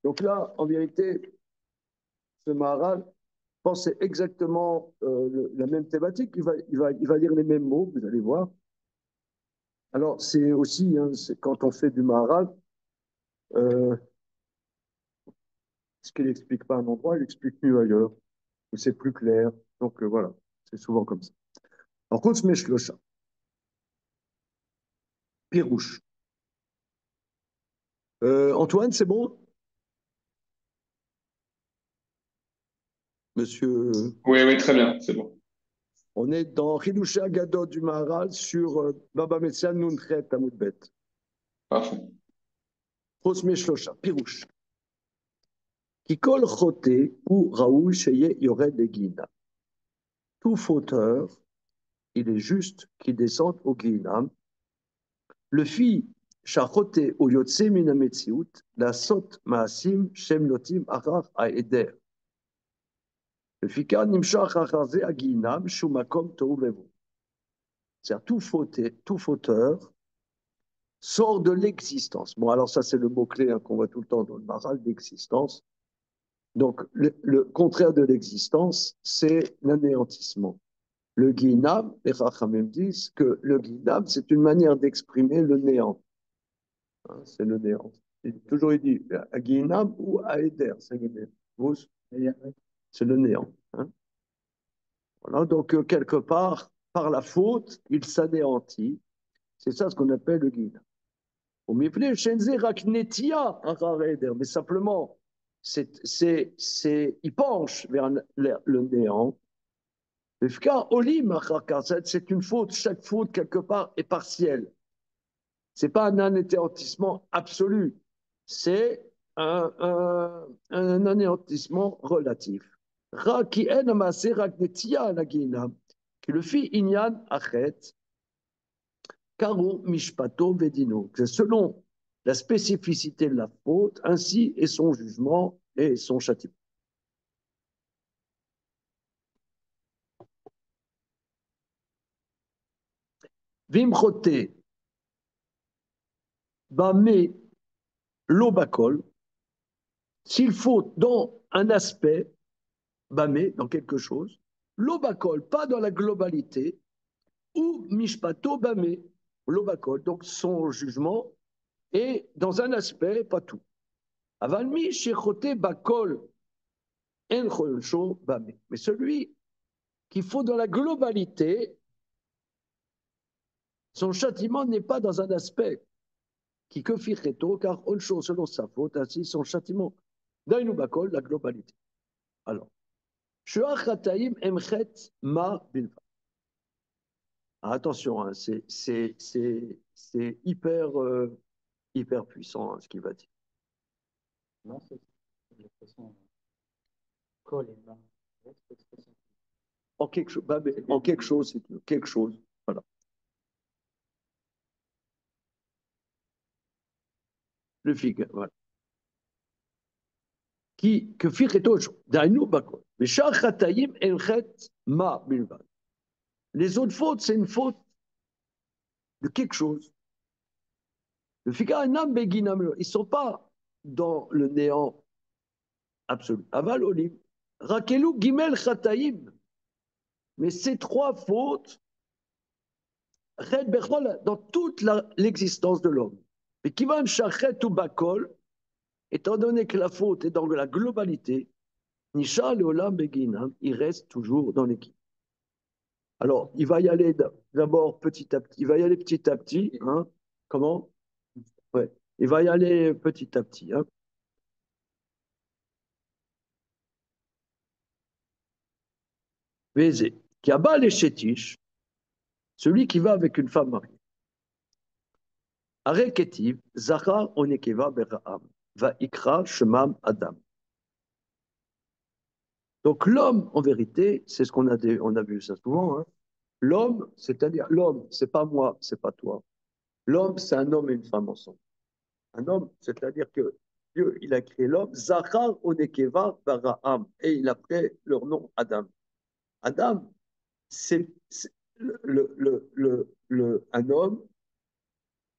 S1: Donc là, en vérité, ce Maharal pensait exactement la même thématique. Il va lire les mêmes mots, vous allez voir. Alors, c'est aussi, hein, quand on fait du Maharal, ce qu'il n'explique pas à un endroit, il explique mieux ailleurs, où c'est plus clair. Donc voilà, c'est souvent comme ça. Alors, contre ce Meshlocha, Pirouche. Antoine, c'est bon? Monsieur,
S3: Oui, oui, très bien, c'est bon.
S1: on est dans Hilusha Gadot du Maharal sur Baba Metzia Nunchet Amudbet.
S3: Parfait.
S1: Contre Meshlocha, Pirouche. Qui colle choté ou Raoul Sheye Yored Egina. Tout fauteur, il est juste qu'il descende au Guinam. Le fi shachote ou yotse min hametziut, la sot maasim shem lotim achar haeder. Le fikar nimshach achar ze aginam shumakom tohu vevu. C'est-à-dire tout fauteur sort de l'existence. Bon, alors ça c'est le mot-clé hein, qu'on voit tout le temps dans le Maharal, l'existence. Donc le contraire de l'existence, c'est l'anéantissement. Le guinam, les Chachamim disent que le guinam, c'est une manière d'exprimer le néant. Hein, c'est le néant. Toujours il dit à guinam ou à éder, c'est le néant. C'est le néant. Hein. Voilà, donc quelque part, par la faute, il s'anéantit. C'est ça ce qu'on appelle le guinam. Mais simplement, il penche vers le néant. C'est une faute, chaque faute quelque part est partielle. Ce n'est pas un anéantissement absolu, c'est un anéantissement relatif. Qui le fit inyan achet, karu mishpato vedino. Selon la spécificité de la faute, ainsi est son jugement et son châtiment. Vimchote, bamé, l'obakol, s'il faut dans un aspect, bamé, dans quelque chose, l'obakol, pas dans la globalité, ou mishpato bamé, l'obakol, donc son jugement est dans un aspect, pas tout. Avalmi, shechote, bakol, en cholcho, bamé. Mais celui qu'il faut dans la globalité, son châtiment n'est pas dans un aspect qui que ficheto, car Olcho, selon sa faute, ainsi son châtiment. Dainu bakol, la globalité. Alors, Shuachataim emchet ma bilva. Attention, hein, c'est hyper puissant hein, ce qu'il va dire.
S2: Non, c'est l'expression col et bas.
S1: En quelque chose, c'est tout. Quelque chose. Voilà. Le fig, voilà. Qui, que ficheto, dainu bakol. Mais Shuachataim emchet ma bilva. Les autres fautes, c'est une faute de quelque chose. Le Figaranam Beginam, ils ne sont pas dans le néant absolu. Aval Olim, Rakelu Gimel Chataim. Mais ces trois fautes, dans toute l'existence de l'homme. Mais Kivan Shachet ou Bakol, étant donné que la faute est dans la globalité, Nisha Leolam Beginam, il reste toujours dans l'équipe. Alors, il va y aller d'abord petit à petit. Il va y aller petit à petit. Hein. Comment? Ouais. Il va y aller petit à petit. Hein. Vézé. Kiaba les chétiches, celui qui va avec une femme mariée. Areketiv, Zachar onekeva bera'am, va ikra shemam adam. Donc l'homme, en vérité, c'est ce on a vu ça souvent. Hein. L'homme, c'est-à-dire l'homme, c'est pas moi, c'est pas toi. L'homme, c'est un homme et une femme ensemble. Un homme, c'est-à-dire que Dieu, il a créé l'homme, Zachar onekeva bera'am, et il a pris leur nom Adam. Adam, c'est un homme,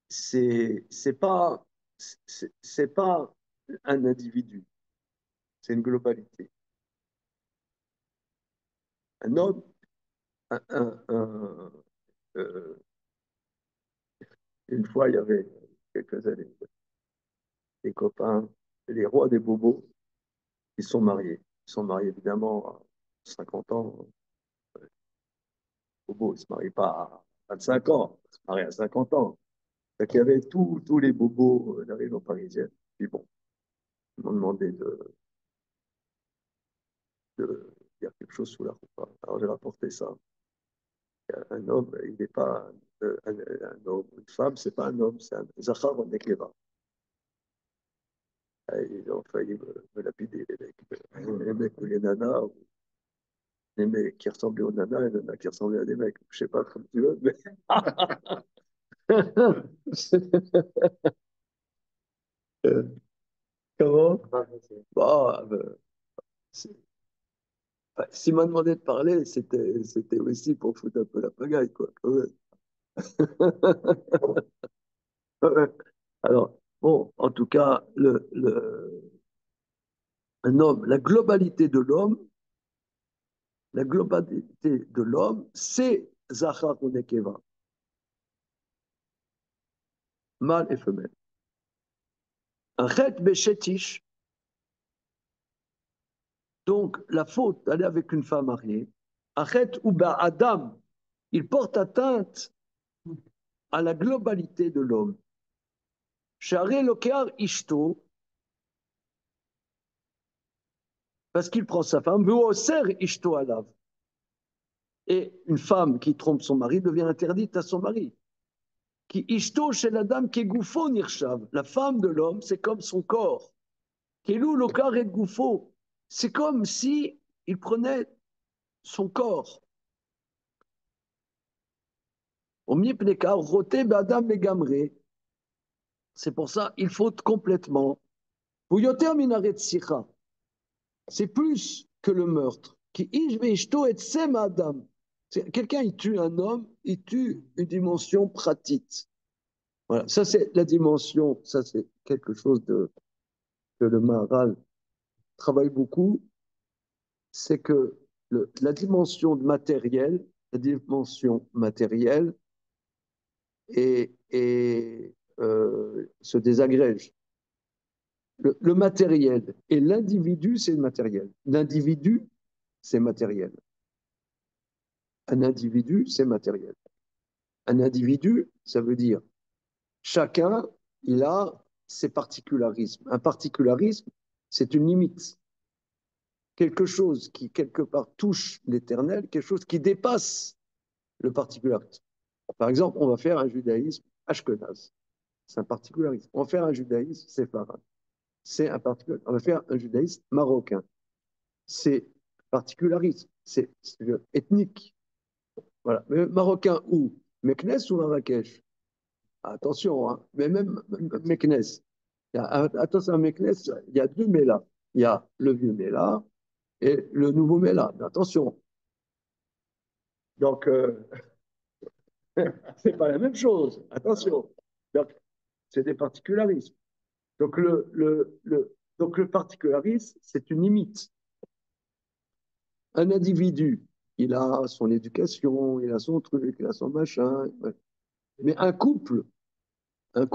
S1: c'est pas un individu, c'est une globalité. Un homme, euh, une fois, il y avait quelques années, des copains, les rois des bobos, ils sont mariés. Ils sont mariés évidemment à 50 ans. Bobo, ils ne se marient pas à 25 ans, ils se marient à 50 ans. Donc, il y avait tous les bobos de la région parisienne. Puis bon, ils m'ont demandé de dire quelque chose sous la roupa. Alors j'ai rapporté ça. Un homme, il n'est pas un homme. Une femme, c'est pas un homme, c'est un Zachar en Nekeva. Ils ont failli me lapider, les mecs ou les nanas, ou les mecs qui ressemblaient aux nanas et les nanas qui ressemblaient à des mecs. Je sais pas comme tu veux, mais. Comment? Bon, s'il m'a demandé de parler, c'était aussi pour foutre un peu la pagaille, quoi. Ouais. Ouais. Alors, bon, en tout cas, un homme, la globalité de l'homme, c'est Zachar ou Nekeva, mâle et femelle. Un chet béchetish, donc la faute d'aller avec une femme mariée, un chet ou Adam, il porte atteinte à la globalité de l'homme. Share lokar ishto, parce qu'il prend sa femme, veoser ishto alav. Et une femme qui trompe son mari devient interdite à son mari. Qui ishto chez la dame qui est gouffo nirshav. La femme de l'homme, c'est comme son corps. Kelou lokar et gouffo. C'est comme si il prenait son corps. Omnipnekar roté badam legamre. C'est pour ça il faut complètement. Pouyoter minaret sicha. C'est plus que le meurtre. Qui ish veishto et sem adam. Quelqu'un, il tue un homme, il tue une dimension pratique. Voilà, ça c'est la dimension, ça c'est quelque chose que le Maharal travaille beaucoup, c'est que la dimension matérielle, se désagrège. Le matériel et l'individu, c'est le matériel. L'individu, c'est matériel. Un individu, c'est matériel. Un individu, ça veut dire chacun, il a ses particularismes. Un particularisme, c'est une limite. Quelque chose qui, quelque part, touche l'éternel, quelque chose qui dépasse le particularisme. Par exemple, on va faire un judaïsme ashkenaz. C'est un particularisme. On va faire un judaïsme séfarade. C'est un particularisme. On va faire un judaïsme marocain. C'est particularisme. C'est ethnique. Voilà. Mais marocain où? Meknes ou Marrakech? Attention, hein. Mais même Meknes. Attention à Meknes, il y a deux Mélas. Il y a le vieux Mélas et le nouveau Mélas. Attention. Donc, c'est pas la même chose. Attention. Donc, c'est des particularismes. Donc, le particularisme, c'est une limite. Un individu, il a son éducation, il a son truc, il a son machin. Mais un couple, il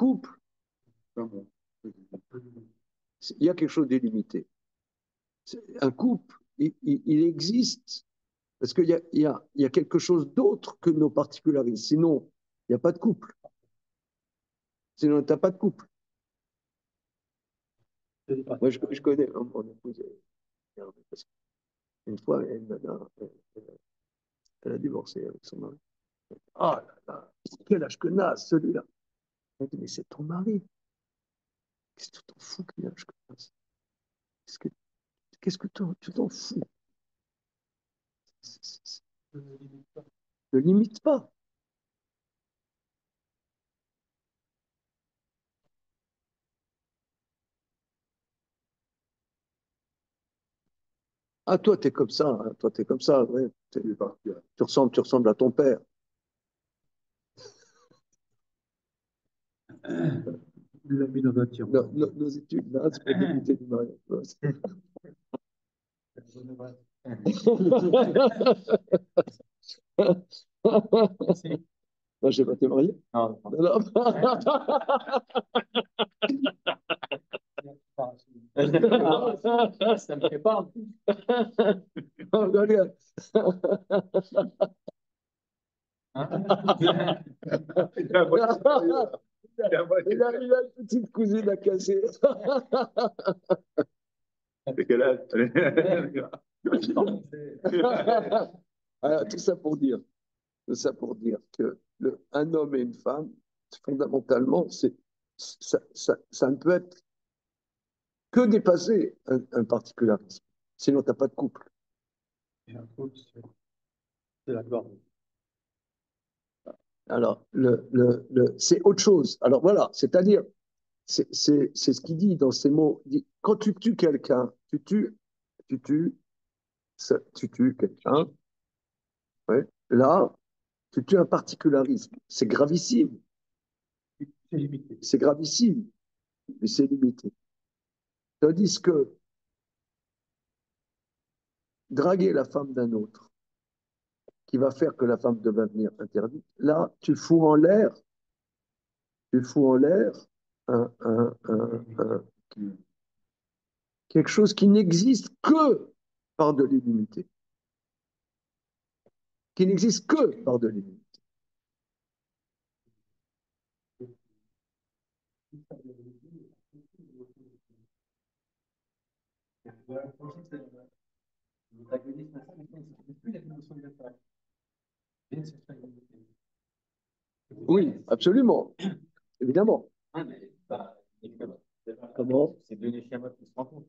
S1: y a quelque chose d'illimité. Un couple, il existe parce qu'il y a quelque chose d'autre que nos particularités. Sinon, il n'y a pas de couple. Sinon, tu n'as pas de couple. Moi, je connais mon épouse. Une fois, elle a divorcé avec son mari. Ah là là, quel âge que naze, celui-là. Elle dit, mais c'est ton mari. Qu'est-ce que tu t'en fous, quel âge que naze? Qu'est-ce que tu t'en fous? Ne limite pas. Ah, toi, t'es comme ça. Hein. Toi, t'es comme ça. Ouais. Tu ressembles à ton père.
S4: Il l'a mis dans un tiroir.
S1: Nos études, là, c'est pour limiter du mariage. Moi, je n'ai pas été marié.
S2: Non,
S1: Non.
S2: ça me fait pas.
S1: Regarde. Il a une petite cousine à casser.
S5: C'est quel âge?
S1: Alors, tout ça pour dire que un homme et une femme, fondamentalement, ça ne peut être que dépasser un particularisme. Sinon, tu n'as pas de couple.
S4: Et un couple, c'est la gloire.
S1: Alors, c'est autre chose. Alors voilà, c'est-à-dire, c'est ce qu'il dit dans ces mots. Il dit, quand tu tues quelqu'un, tu tues, tu tues quelqu'un, ouais, là, tu tues un particularisme. C'est gravissime.
S4: C'est limité.
S1: C'est gravissime, mais c'est limité. Tandis que draguer la femme d'un autre, qui va faire que la femme va devenir interdite, là, tu fous en l'air quelque chose qui n'existe que par de l'illimité. Qui n'existe que par de l'illimité. Oui, absolument. Évidemment. Comment?
S2: C'est deux Neshamot qui se rencontrent.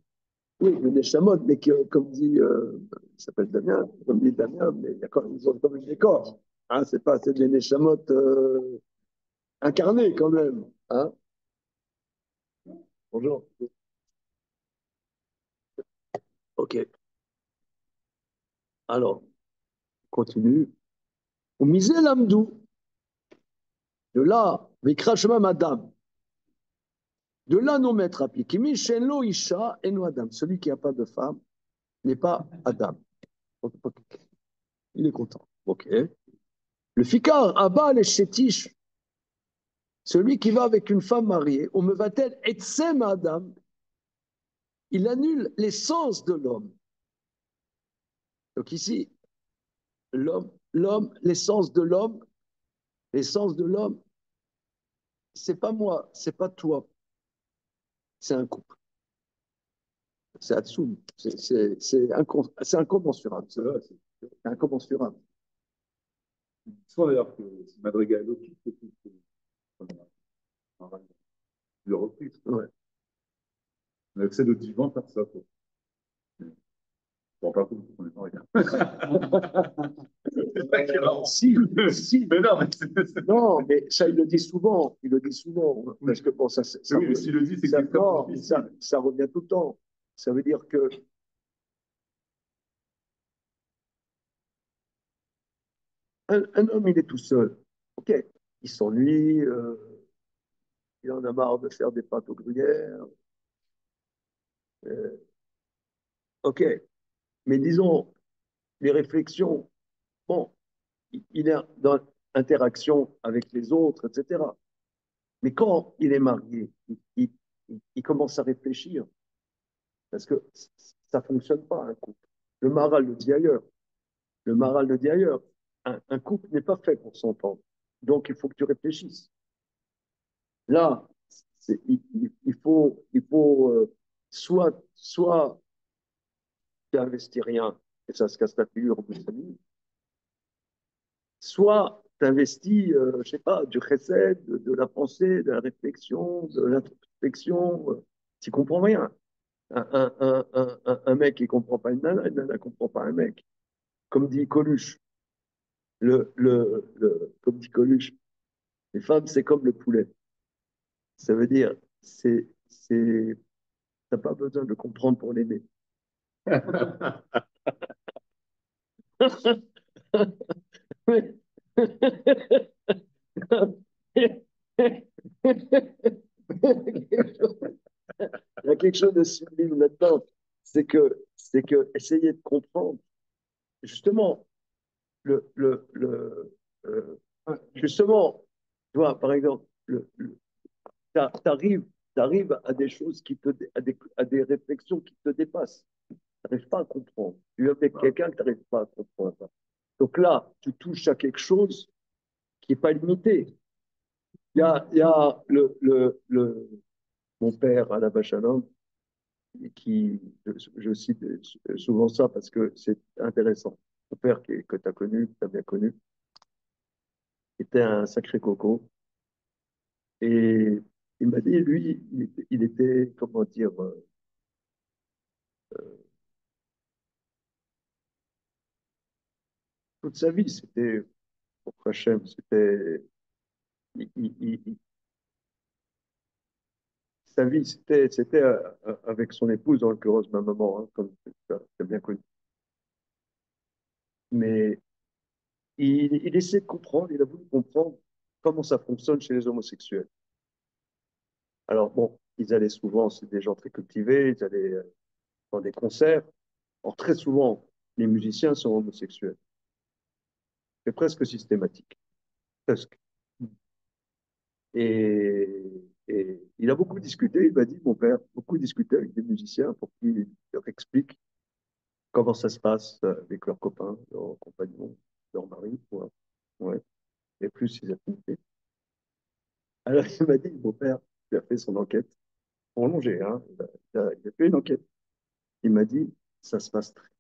S1: Oui, le Neshamot, mais comme dit, il s'appelle Damien, comme dit Damien, mais ils ont comme des corps. Hein, c'est des Neshamot incarnés quand même. Hein. Bonjour. Ok. Alors, continue. On misait l'amdou. De là, Vikrashma Madame. De là, nos maîtres appliquent. Mishenlo Isha et no Adam. Celui qui n'a pas de femme n'est pas Adam. Il est content. Ok. Le fikar, Abba, les chétiches. Celui qui va avec une femme mariée, on me va-t-elle etsem Adam. Il annule l'essence de l'homme. Donc ici, l'essence de l'homme, c'est pas moi, c'est pas toi, c'est un couple. C'est Hatsum. C'est incommensurable. C'est incommensurable.
S5: Je crois d'ailleurs que c'est Madrigal qui fait tout. Le reprise.
S1: Ouais.
S5: On accède au divan par ça. Quoi. Bon, par contre, on n'est pas rien. C'est ça qui est marrant.
S1: Si.
S5: Mais non,
S1: Non, mais ça, il le dit souvent. Il le dit souvent. Parce que bon, ça,
S5: oui, mais s'il le dit, c'est
S1: ça,
S5: que
S1: non, ça revient tout le temps. Ça veut dire que un homme, il est tout seul. OK. Il s'ennuie, il en a marre de faire des pâtes aux gruyères. OK. Mais disons, les réflexions, bon, il est dans interaction avec les autres, etc. Mais quand il est marié, il commence à réfléchir. Parce que ça ne fonctionne pas, un couple. Le Maharal le dit ailleurs. Le Maharal le dit ailleurs. Un couple n'est pas fait pour s'entendre. Donc, il faut que tu réfléchisses. Là, il faut soit tu n'investis rien et ça se casse la figure au bout de 5 minutes, soit tu investis, je ne sais pas, du chesed, de la pensée, de la réflexion, de l'introspection. Tu ne comprends rien. Un mec qui ne comprend pas une nana ne comprend pas un mec. Comme dit Coluche, comme dit Coluche, les femmes, c'est comme le poulet. Ça veut dire, t'as pas besoin de comprendre pour l'aimer. Il y a quelque chose de sublime là-dedans. C'est que essayer de comprendre, justement, justement, tu vois, par exemple, t'arrives à des choses à des réflexions qui te dépassent. Tu n'arrives pas à comprendre. Tu es avec quelqu'un que tu n'arrives pas à comprendre. Donc là, tu touches à quelque chose qui n'est pas limité. Il y a mon père, Alain Shalom, je cite souvent ça parce que c'est intéressant. Mon père que tu as connu, que tu as bien connu, était un sacré coco. Et il m'a dit, lui, il était, comment dire, toute sa vie, c'était, pour Hachem, sa vie, c'était avec son épouse, en l'occurrence ma maman, hein, comme tu as bien connu. Mais il essaie de comprendre, il a voulu comprendre comment ça fonctionne chez les homosexuels. Alors bon, ils allaient souvent, c'est des gens très cultivés, ils allaient dans des concerts. Or, très souvent, les musiciens sont homosexuels. C'est presque systématique. Presque. Et il a beaucoup discuté, il m'a dit, mon père, beaucoup discuté avec des musiciens pour qu'ils leur expliquent comment ça se passe avec leurs copains, leurs compagnons, leurs maris, ouais, ouais, et plus ses affinités. Alors il m'a dit, mon père, il a fait son enquête, prolongée, hein, il a fait une enquête. Il m'a dit, ça se passe très bien.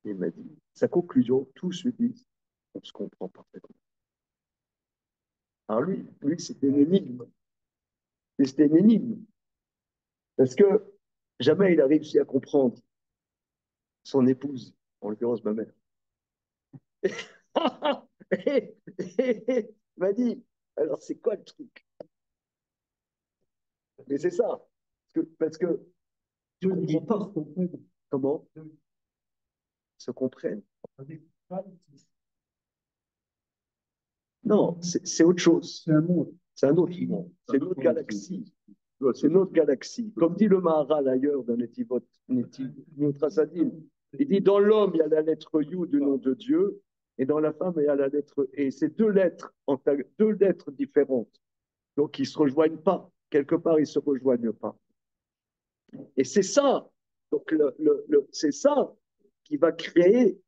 S1: Il m'a dit, sa conclusion, tous se disent, on se comprend parfaitement. Alors lui c'était une énigme. C'était une énigme. Parce que jamais il a réussi à comprendre son épouse, en l'occurrence ma mère. Il m'a dit, alors c'est quoi le truc? Mais c'est ça. Parce que tu ne comprends pas comment se comprennent. Non, c'est autre chose.
S4: C'est un monde.
S1: C'est un autre monde. C'est une autre galaxie. C'est une autre galaxie. Comme dit le Maharal ailleurs dans Netrasadim, il dit dans l'homme, il y a la lettre You du nom de Dieu, et dans la femme, il y a la lettre E. C'est deux lettres différentes. Donc, ils ne se rejoignent pas. Quelque part, ils ne se rejoignent pas. Et c'est ça. Donc, c'est ça qui va créer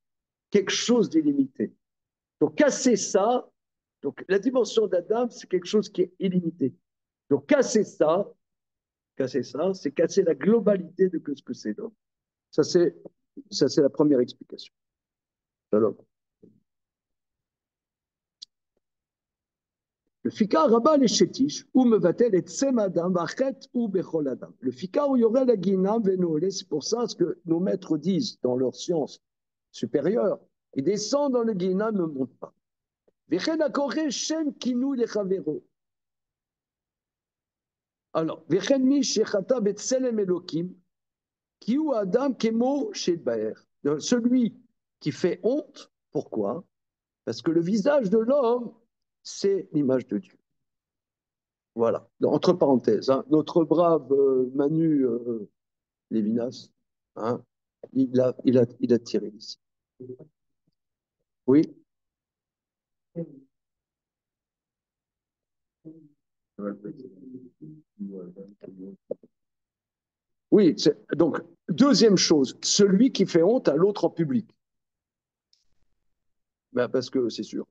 S1: quelque chose d'illimité. Donc, casser ça, donc la dimension d'Adam, c'est quelque chose qui est illimité. Donc, casser ça, c'est casser la globalité de ce que c'est l'homme. Ça, c'est la première explication. Alors, le fika rabba les chétish, ou me va-t-elle et tsem adam, vachet ou bechol adam. Le fika où il y aurait la guinam venole, c'est pour ça ce que nos maîtres disent dans leur science supérieure. Ils descendent dans le guinam, ne montent pas. Vechen akore shem kinu lechavero. Alors, vechen mi shechata betselem elokim, qui ou Adam kemo shedbaer. Celui qui fait honte, pourquoi? Parce que le visage de l'homme, c'est l'image de Dieu. Voilà. Entre parenthèses, hein, notre brave Manu Lévinas, hein, il a tiré ici. Oui. Oui, donc, deuxième chose, celui qui fait honte à l'autre en public. Ben, parce que c'est sûr.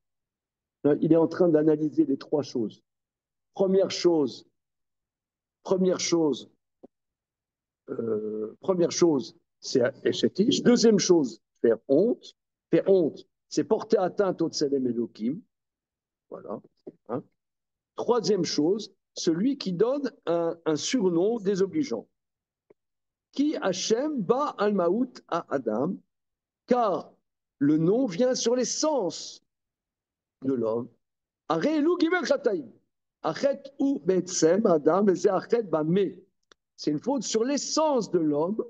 S1: Il est en train d'analyser les trois choses. Première chose, première chose, première chose, c'est Eshetish. Deuxième chose, faire honte. Faire honte, c'est porter atteinte au Tselem Elohim. Voilà. Hein. Troisième chose, celui qui donne un surnom désobligeant. Qui Hachem ba al maout à Adam, car le nom vient sur les sens de l'homme. Aré elou gimel chataim. Achet ou betsem Adam, et c'est achet ba me. C'est une faute sur l'essence de l'homme.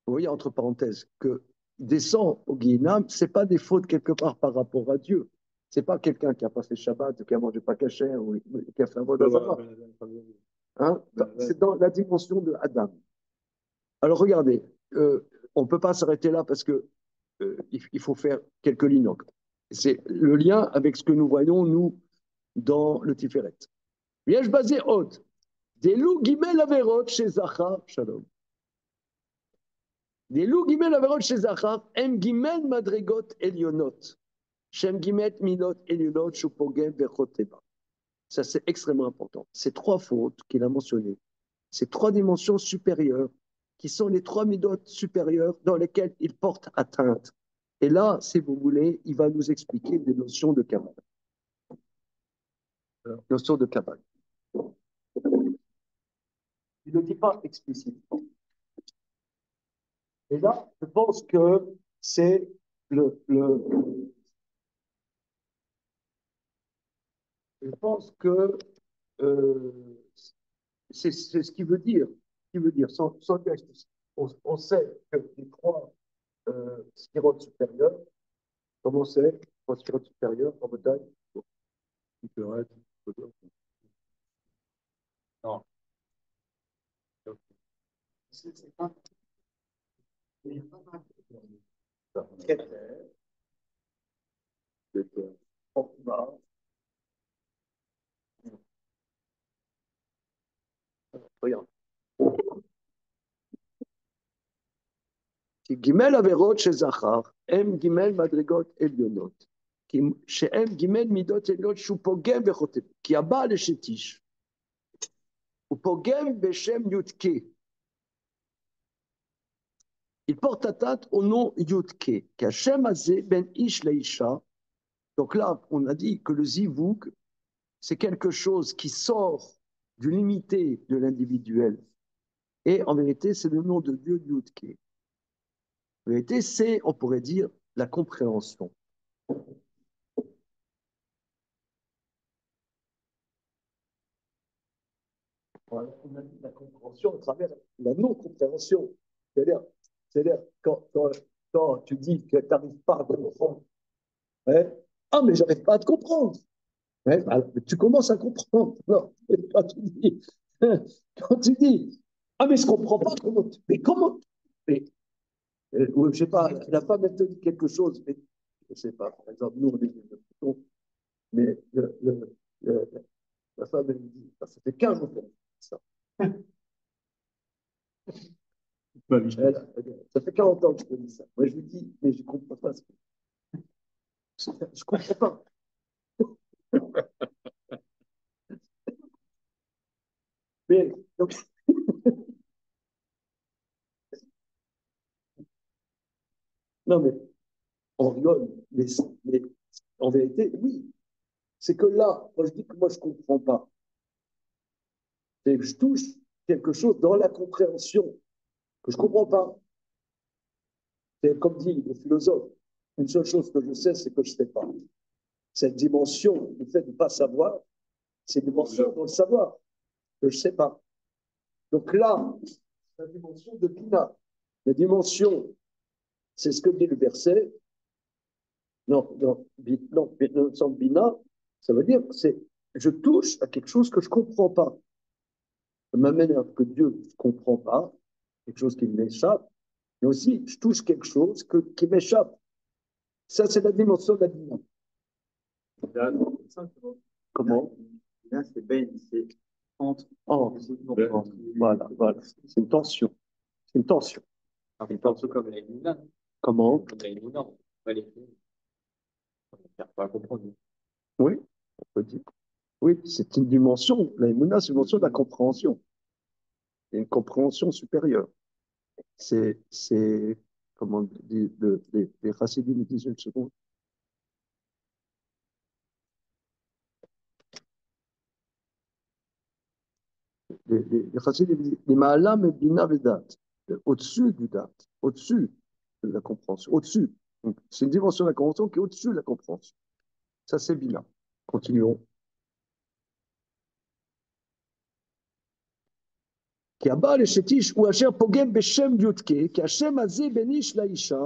S1: Vous voyez, entre parenthèses, que descend au Guinam, ce n'est pas des fautes quelque part par rapport à Dieu. Ce n'est pas quelqu'un qui n'a pas fait Shabbat, qui a mangé pas caché, ou qui a fait un vol d'Azara. Hein? C'est dans la dimension de Adam. Alors regardez, on ne peut pas s'arrêter là parce que il faut faire quelques lignes encore. C'est le lien avec ce que nous voyons, nous, dans le Tiferet. Yesh basé Hod. Des loups gimel averot chez Zachar, shalom. Des loups gimel averot chez Zachar, em gimel madrigot elionot. Shem gimet minot elionot, shupogem vechoteba. Ça, c'est extrêmement important. Ces trois fautes qu'il a mentionnées, ces trois dimensions supérieures, qui sont les trois midotes supérieures dans lesquelles il porte atteinte. Et là, si vous voulez, il va nous expliquer des notions de Kabbalah. Notions de Kabbalah. Il ne le dit pas explicitement. Et là, je pense que c'est je pense que c'est ce qu'il veut dire. Ce qu'il veut dire, sans dire on sait que les trois spirales supérieures, comment c'est, trois spirales supérieures en bataille, non. C'est pas. Regarde. כי ג' עבירות שזכר הם ג' מדרגות עליונות. שהם ג' מידות עליונות שהוא פוגם וחוטא. כי הבעל אשת איש הוא פוגם בשם יודקה. Il porte atteinte au nom Yudke, qui Hachem Azé ben Ish Laïcha. Donc là, on a dit que le Zivouk, c'est quelque chose qui sort du limité de l'individuel. Et en vérité, c'est le nom de Dieu Yudke. En vérité, c'est, on pourrait dire, la compréhension. Voilà, on a dit la compréhension à travers la non-compréhension. C'est-à-dire quand tu dis que tu n'arrives pas à comprendre, hein, ah, mais j'arrive pas à te comprendre. Ouais, alors, tu commences à comprendre. Non, quand tu dis, ah, mais je ne comprends pas comment. Mais comment mais, je ne sais pas, la femme, elle te dit quelque chose, mais je ne sais pas. Par exemple, nous, on est des plutôt, mais la femme, elle me dit, ça fait 15 ans qu'elle dit ça. Ça fait 40 ans que je te dis ça. Moi, je lui dis, mais je ne comprends pas. Je ne comprends pas. Mais, donc, non, mais on rigole, mais en vérité, oui. C'est que là, quand je dis que moi, je ne comprends pas, c'est que je touche quelque chose dans la compréhension que je ne comprends pas. C'est comme dit le philosophe, une seule chose que je sais, c'est que je ne sais pas. Cette dimension, le fait de ne pas savoir, c'est une dimension dans le savoir, que je ne sais pas. Donc là, c'est la dimension de Bina. La dimension, c'est ce que dit le verset. Non, sans Bina, ça veut dire que je touche à quelque chose que je ne comprends pas. De la même manière que Dieu, je ne comprends pas, quelque chose qui m'échappe, mais aussi je touche quelque chose qui m'échappe. Ça, c'est la dimension de la Bina. Comment?
S2: Là, c'est Ben,
S1: Entre. Voilà, voilà. C'est une tension. C'est une tension.
S2: C'est un peu comme la Luna.
S1: Comment?
S2: Comme la Luna, on va l'écrire. On va faire pas comprendre.
S1: Oui, on peut dire. Oui, c'est une dimension. La Emouna, c'est une dimension de la compréhension. C'est une compréhension supérieure. Comment dit, les Chassidim disent une seconde. Les Chassidim disent, les Ma'alam et Bina Vedat, au-dessus du date, au-dessus de la compréhension, au-dessus. Donc, c'est une dimension de la compréhension qui est au-dessus de la compréhension. Ça, c'est Bina. Continuons. כי הבא לשתיש הוא אשר פוגם בשם יודקה, כי השם הזה בין איש לאישה,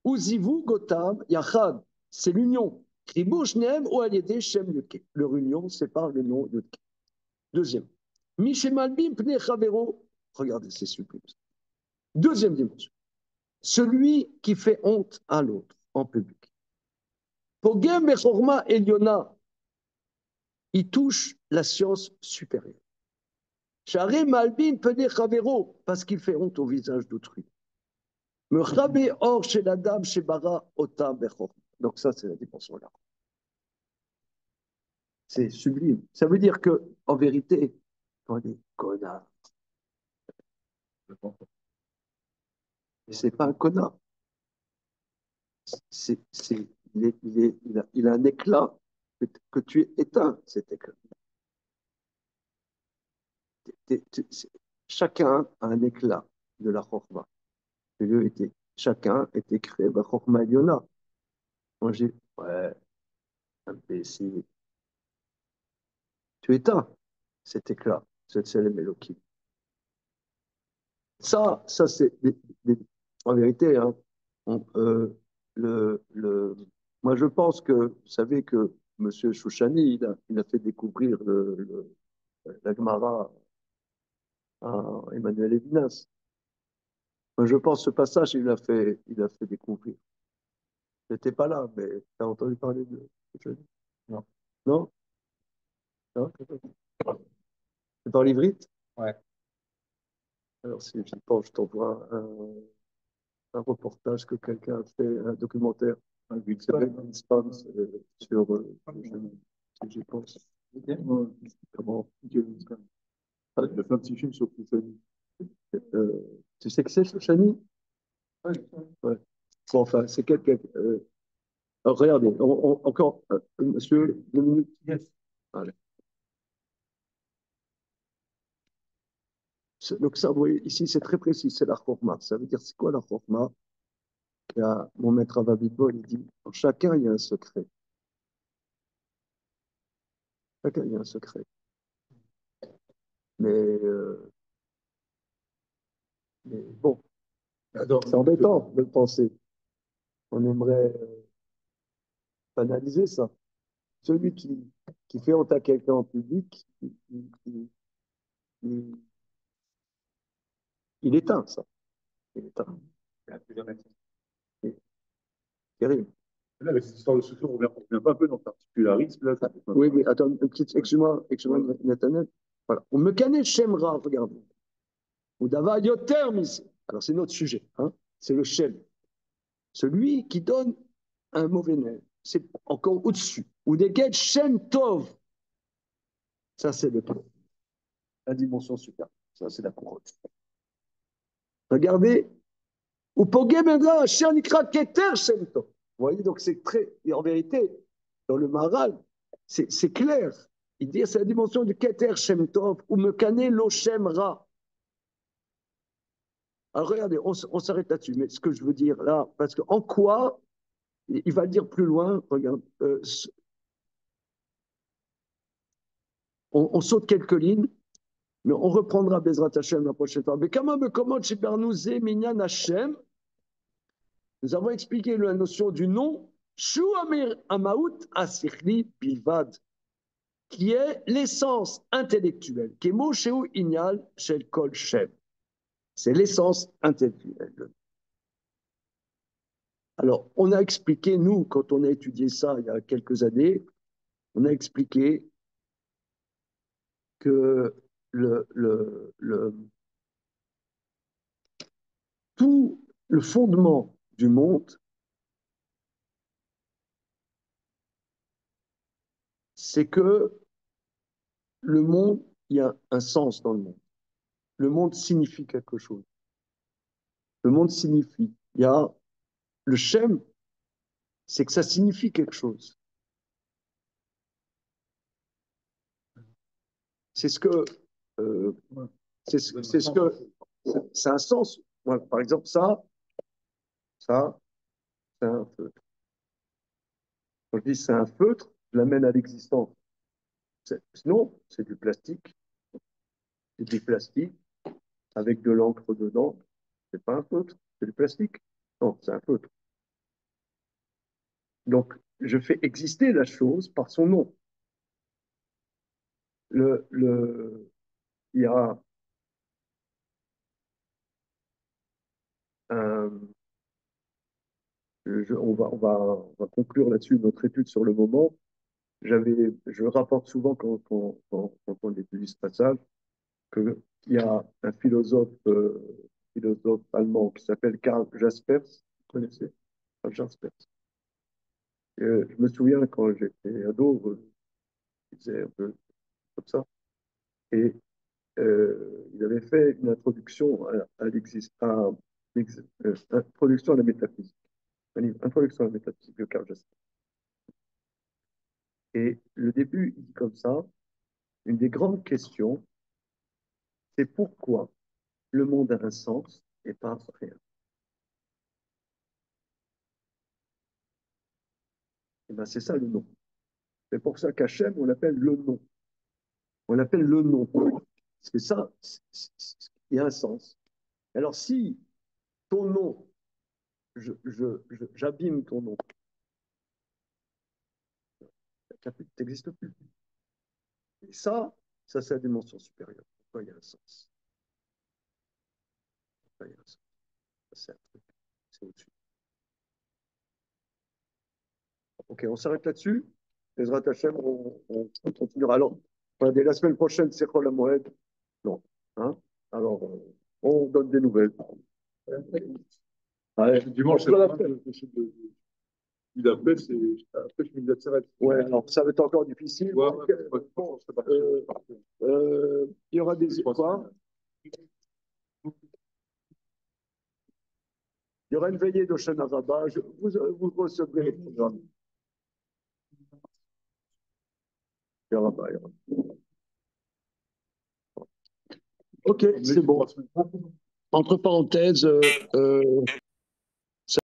S1: הוא זיווג אותם יחד. C'est l'union. חיבור שניהם הוא על ידי שם יודקה. Leur union, c'est par le nom יודקה. Deuxième. מי שמלבין פני חברו, regardez, c'est sublime. Deuxième dimension. Celui qui fait honte à l'autre en public. פוגם בחוכמה עליונה. Il touche la science supérieure. Charé Malbin Pene Chavero, parce qu'il fait honte au visage d'autrui. Mechabe Or chez la dame chez Bara Otam Bechor. Donc, ça, c'est la dimension là. C'est sublime. Ça veut dire que, en vérité, on est connard. C'est pas un connard. Il a un éclat que tu éteins, cet éclat. Chacun a un éclat de la Chorma. Chacun était créé par Chorma Yona. Moi, ouais, imbécile. Tu éteins cet éclat, cette Tselem Elohim. Ça c'est en vérité, hein, on, moi je pense que, vous savez que M. Chouchani, il a fait découvrir la Gemara à Emmanuel Levinas. Moi, je pense que ce passage, il a fait découvrir. Je n'étais pas là, mais tu as entendu parler de Chouchani? Non. Non? Non? C'est dans l'ivrite?
S2: Ouais.
S1: Alors, si je pense, je t'envoie un reportage que quelqu'un a fait, un documentaire, un spam sur, j'y pense. Comment?
S5: Il a fait un petit film sur Tiffany.
S1: Tu sais que c'est Chouchani?
S2: Oui.
S1: Ouais. Bon, enfin, c'est quelqu'un. Regardez, encore, monsieur, 2 minutes.
S2: Yes.
S1: Allez. Donc, ça, vous voyez, ici, c'est très précis, c'est la chorma. Ça veut dire, c'est quoi la chorma? Mon maître Avabitbo, il dit, en chacun, il y a un secret. Chacun, il y a un secret. Mais bon, c'est embêtant de le penser. On aimerait analyser ça. Celui qui fait honte à quelqu'un en public, il éteint ça. Il éteint. C'est terrible.
S5: Là, avec cette histoire de secret, on revient pas un peu dans le particularisme. Là,
S1: Oui, mais attends, une petite, excuse-moi, Nathanaël. Voilà. On me connaît Shemra, regarde. Ou Dava Yoter Mise. Alors, c'est notre sujet, hein? C'est le Shem. Celui qui donne un mauvais nom. C'est encore au-dessus. Ou des guettes Shem Tov. Ça, c'est la dimension supérieure. Ça, c'est la couronne. Regardez. Ou Pogemendra, Shem Nikra Keter Shem Tov. Vous voyez, donc c'est très. Et en vérité, dans le Maharal, c'est clair. Il dit c'est la dimension du Keter Shem Tov, ou Mekane Lo Shem Ra. Alors regardez, on s'arrête là-dessus, mais ce que je veux dire là, parce que en quoi, il va le dire plus loin, regarde, on saute quelques lignes, mais on reprendra Bezrat Hashem la prochaine fois. Mais comment me commande chez Bernouzé, Minyan Hashem, nous avons expliqué la notion du nom, Shu Amir Amaout Asichli Bilvad, qui est l'essence intellectuelle, qui est Moshe Inyal Shel Kol Shem. C'est l'essence intellectuelle. Alors, on a expliqué, nous, quand on a étudié ça il y a quelques années, on a expliqué que le, le, le, tout le fondement du monde, c'est que le monde, il y a un sens dans le monde. Le monde signifie quelque chose. Le monde signifie. Il y a le Shem, c'est que ça signifie quelque chose. C'est ce que, euh, c'est ce que, c'est un sens. Voilà, par exemple, ça, c'est un feutre. Quand je dis c'est un feutre, je l'amène à l'existence. Sinon, c'est du plastique. C'est du plastique avec de l'encre dedans. C'est pas un feutre, c'est du plastique. Non, c'est un feutre. Donc, je fais exister la chose par son nom. Il y a un, on va conclure là-dessus notre étude sur le moment. Je rapporte souvent quand on étudie ce passage qu'il y a un philosophe allemand qui s'appelle Karl Jaspers. Vous connaissez Karl Jaspers? Je me souviens quand j'étais ado, il faisait un peu comme ça. Et il avait fait une introduction introduction à la métaphysique. Un livre, Introduction à la métaphysique de Karl Jaspers. Et le début, il dit comme ça, une des grandes questions, c'est pourquoi le monde a un sens et pas rien. Et ben c'est ça le nom. C'est pour ça qu'Hachem, on l'appelle le nom. On l'appelle le nom. Parce que ça, il y a un sens. Alors si ton nom, j'abîme ton nom, tu n'existes plus. Et ça, c'est la dimension supérieure. Pourquoi il y a un sens? Pourquoi il y a un sens? C'est un truc, c'est au-dessus. Ok, on s'arrête là-dessus. Ezrat Hachem, on continuera. Alors, dès la semaine prochaine, c'est quoi la Moed? Non. Hein? Alors, on donne des nouvelles. Ouais,
S5: Dimanche, c'est
S1: on
S5: la
S1: va
S5: fin puis d'après, c'est après, je finis de la
S1: Ouais, alors ça va être encore difficile.
S5: Ouais,
S1: Donc,
S5: ouais,
S1: bon,
S5: c'est parti.
S1: il y aura des quoi? Il y aura une veillée de Shana Rabbah. Vous recevrez les programmes. Il y aura pas, il y aura. Ok, c'est bon. Entre parenthèses,